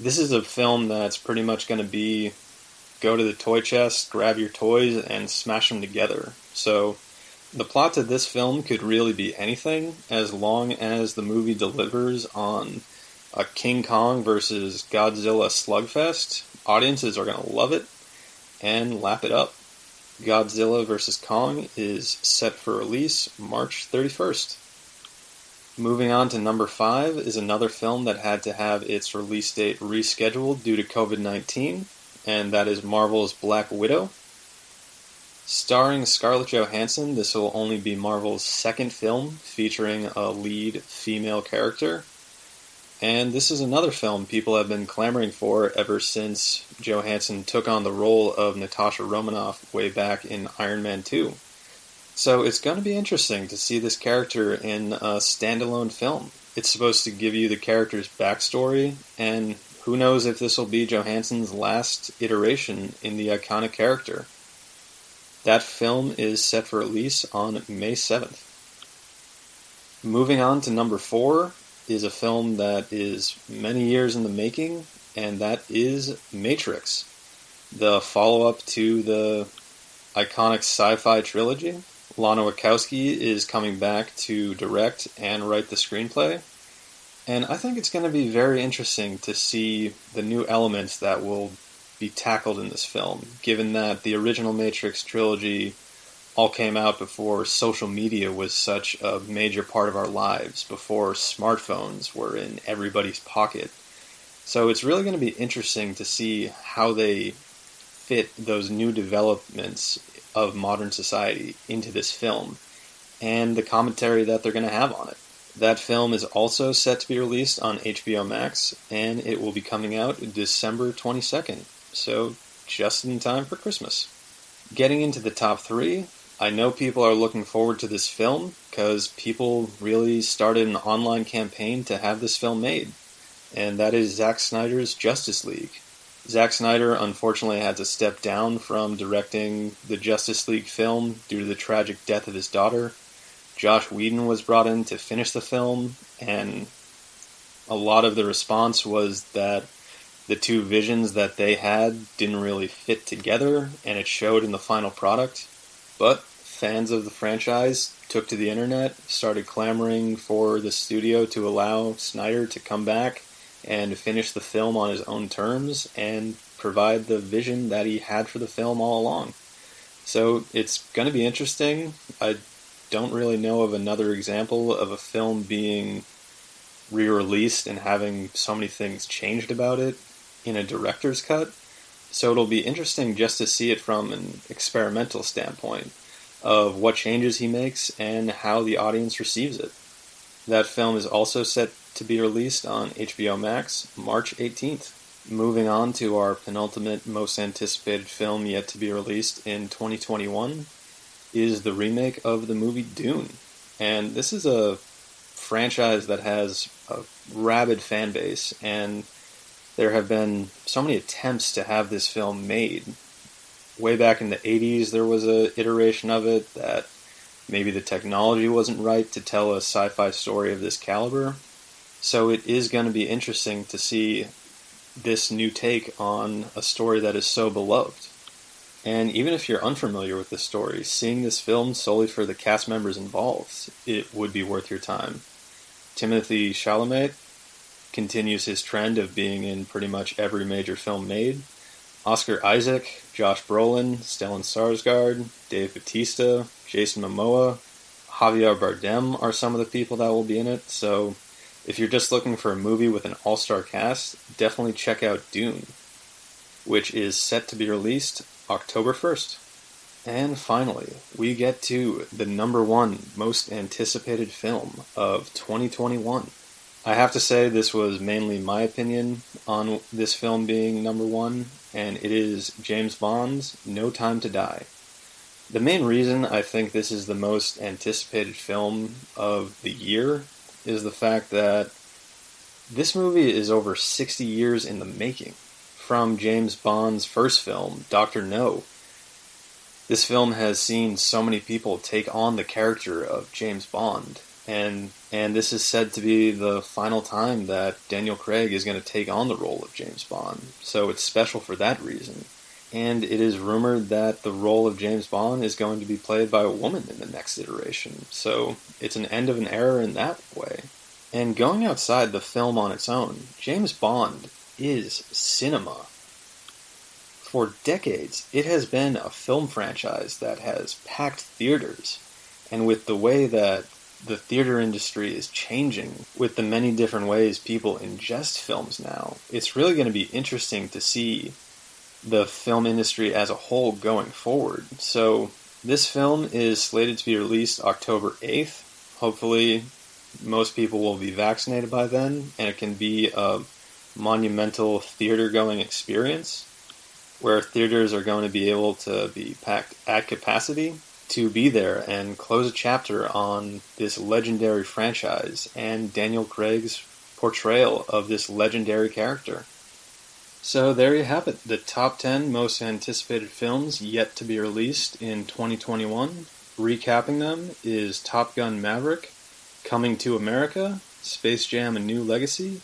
This is a film that's pretty much going to be go to the toy chest, grab your toys, and smash them together. So the plot to this film could really be anything, as long as the movie delivers on a King Kong versus Godzilla slugfest. Audiences are going to love it and lap it up. Godzilla vs. Kong is set for release March 31st. Moving on to number 5 is another film that had to have its release date rescheduled due to COVID-19, and that is Marvel's Black Widow. Starring Scarlett Johansson, this will only be Marvel's second film featuring a lead female character. And this is another film people have been clamoring for ever since Johansson took on the role of Natasha Romanoff way back in Iron Man 2. So it's going to be interesting to see this character in a standalone film. It's supposed to give you the character's backstory, and who knows if this will be Johansson's last iteration in the iconic character. That film is set for release on May 7th. Moving on to number 4 is a film that is many years in the making, and that is Matrix, the follow-up to the iconic sci-fi trilogy. Lana Wachowski is coming back to direct and write the screenplay, and I think it's going to be very interesting to see the new elements that will be tackled in this film, given that the original Matrix trilogy all came out before social media was such a major part of our lives, before smartphones were in everybody's pocket. So it's really going to be interesting to see how they fit those new developments of modern society into this film, and the commentary that they're going to have on it. That film is also set to be released on HBO Max, and it will be coming out December 22nd, so just in time for Christmas. Getting into the top 3, I know people are looking forward to this film because people really started an online campaign to have this film made, and that is Zack Snyder's Justice League. Zack Snyder unfortunately had to step down from directing the Justice League film due to the tragic death of his daughter. Joss Whedon was brought in to finish the film, and a lot of the response was that the two visions that they had didn't really fit together, and it showed in the final product. But fans of the franchise took to the internet, started clamoring for the studio to allow Snyder to come back and finish the film on his own terms and provide the vision that he had for the film all along. So it's going to be interesting. I don't really know of another example of a film being re-released and having so many things changed about it in a director's cut. So it'll be interesting just to see it from an experimental standpoint of what changes he makes and how the audience receives it. That film is also set to be released on HBO Max March 18th. Moving on to our penultimate most anticipated film yet to be released in 2021 is the remake of the movie Dune. And this is a franchise that has a rabid fan base, and there have been so many attempts to have this film made. Way back in the 80s there was an iteration of it that maybe the technology wasn't right to tell a sci-fi story of this caliber. So it is going to be interesting to see this new take on a story that is so beloved. And even if you're unfamiliar with the story, seeing this film solely for the cast members involved, it would be worth your time. Timothée Chalamet continues his trend of being in pretty much every major film made. Oscar Isaac, Josh Brolin, Stellan Skarsgård, Dave Bautista, Jason Momoa, Javier Bardem are some of the people that will be in it. So if you're just looking for a movie with an all-star cast, definitely check out Dune, which is set to be released October 1st. And finally, we get to the number 1 most anticipated film of 2021. I have to say this was mainly my opinion on this film being number one, and it is James Bond's No Time to Die. The main reason I think this is the most anticipated film of the year is the fact that this movie is over 60 years in the making. From James Bond's first film, Dr. No. This film has seen so many people take on the character of James Bond, and this is said to be the final time that Daniel Craig is going to take on the role of James Bond, so it's special for that reason. And it is rumored that the role of James Bond is going to be played by a woman in the next iteration, so it's an end of an era in that way. And going outside the film on its own, James Bond is cinema. For decades, it has been a film franchise that has packed theaters, and with the way that the theater industry is changing, with the many different ways people ingest films now, it's really going to be interesting to see the film industry as a whole going forward. So this film is slated to be released October 8th. Hopefully most people will be vaccinated by then, and it can be a monumental theater-going experience where theaters are going to be able to be packed at capacity to be there and close a chapter on this legendary franchise and Daniel Craig's portrayal of this legendary character. So there you have it, the top 10 most anticipated films yet to be released in 2021. Recapping them is Top Gun Maverick, Coming to America, Space Jam: A New Legacy,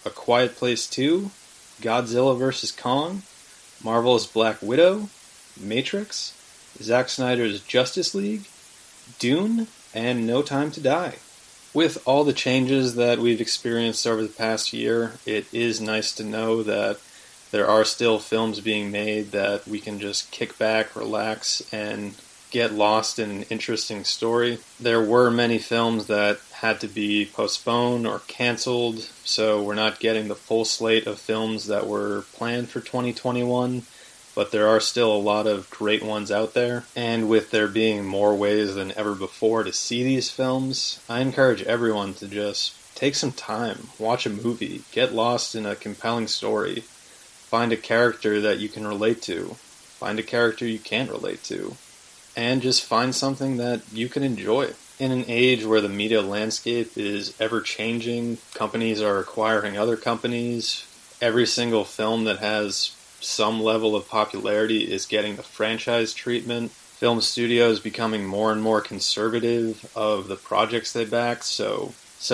A Quiet Place 2, Godzilla vs. Kong, Marvel's Black Widow, Matrix, Zack Snyder's Justice League, Dune, and No Time to Die. With all the changes that we've experienced over the past year, it is nice to know that there are still films being made that we can just kick back, relax, and get lost in an interesting story. There were many films that had to be postponed or canceled, so we're not getting the full slate of films that were planned for 2021, but there are still a lot of great ones out there. And with there being more ways than ever before to see these films, I encourage everyone to just take some time, watch a movie, get lost in a compelling story, find a character that you can relate to, find a character you can't relate to, and just find something that you can enjoy. In an age where the media landscape is ever-changing, companies are acquiring other companies, every single film that has some level of popularity is getting the franchise treatment, film studios becoming more and more conservative of the projects they back, so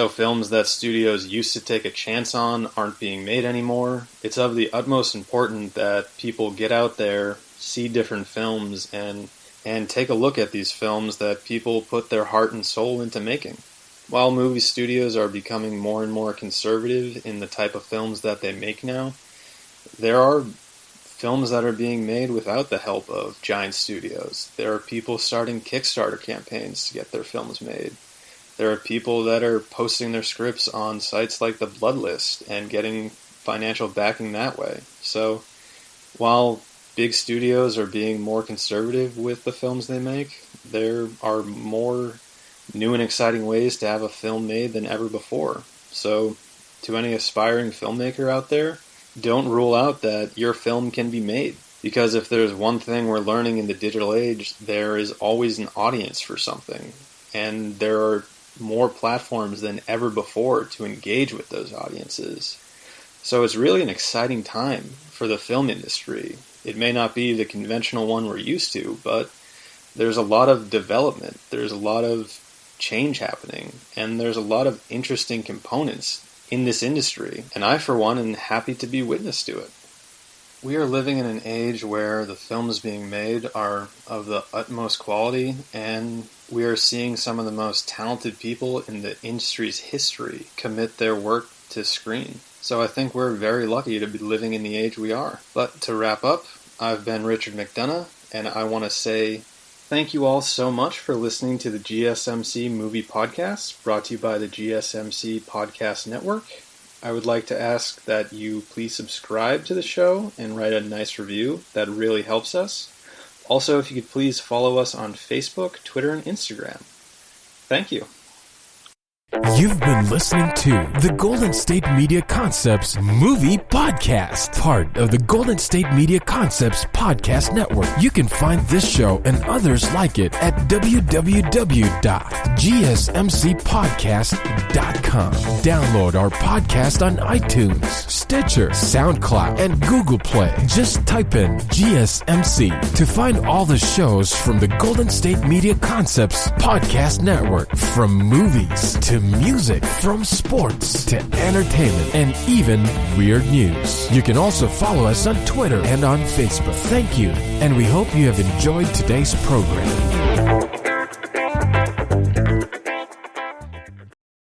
films that studios used to take a chance on aren't being made anymore. It's of the utmost importance that people get out there, see different films, and take a look at these films that people put their heart and soul into making. While movie studios are becoming more and more conservative in the type of films that they make now, there are films that are being made without the help of giant studios. There are people starting Kickstarter campaigns to get their films made. There are people that are posting their scripts on sites like the Bloodlist and getting financial backing that way. So, while big studios are being more conservative with the films they make, there are more new and exciting ways to have a film made than ever before. So, to any aspiring filmmaker out there, don't rule out that your film can be made. Because if there's one thing we're learning in the digital age, there is always an audience for something. And there are more platforms than ever before to engage with those audiences. So it's really an exciting time for the film industry. It may not be the conventional one we're used to, but there's a lot of development, there's a lot of change happening, and there's a lot of interesting components in this industry, and I, for one, am happy to be witness to it. We are living in an age where the films being made are of the utmost quality, and we are seeing some of the most talented people in the industry's history commit their work to screen. So I think we're very lucky to be living in the age we are. But to wrap up, I've been Richard McDonough, and I want to say thank you all so much for listening to the GSMC Movie Podcast, brought to you by the GSMC Podcast Network. I would like to ask that you please subscribe to the show and write a nice review. That really helps us. Also, if you could please follow us on Facebook, Twitter, and Instagram. Thank you. You've been listening to the Golden State Media Concepts Movie Podcast, part of the Golden State Media Concepts Podcast Network. You can find this show and others like it at www.gsmcpodcast.com. Download our podcast on iTunes, Stitcher, SoundCloud, and Google Play. Just type in GSMC to find all the shows from the Golden State Media Concepts Podcast Network. From movies to music, from sports to entertainment, and even weird news. You can also follow us on Twitter and on Facebook. Thank you, and we hope you have enjoyed today's program.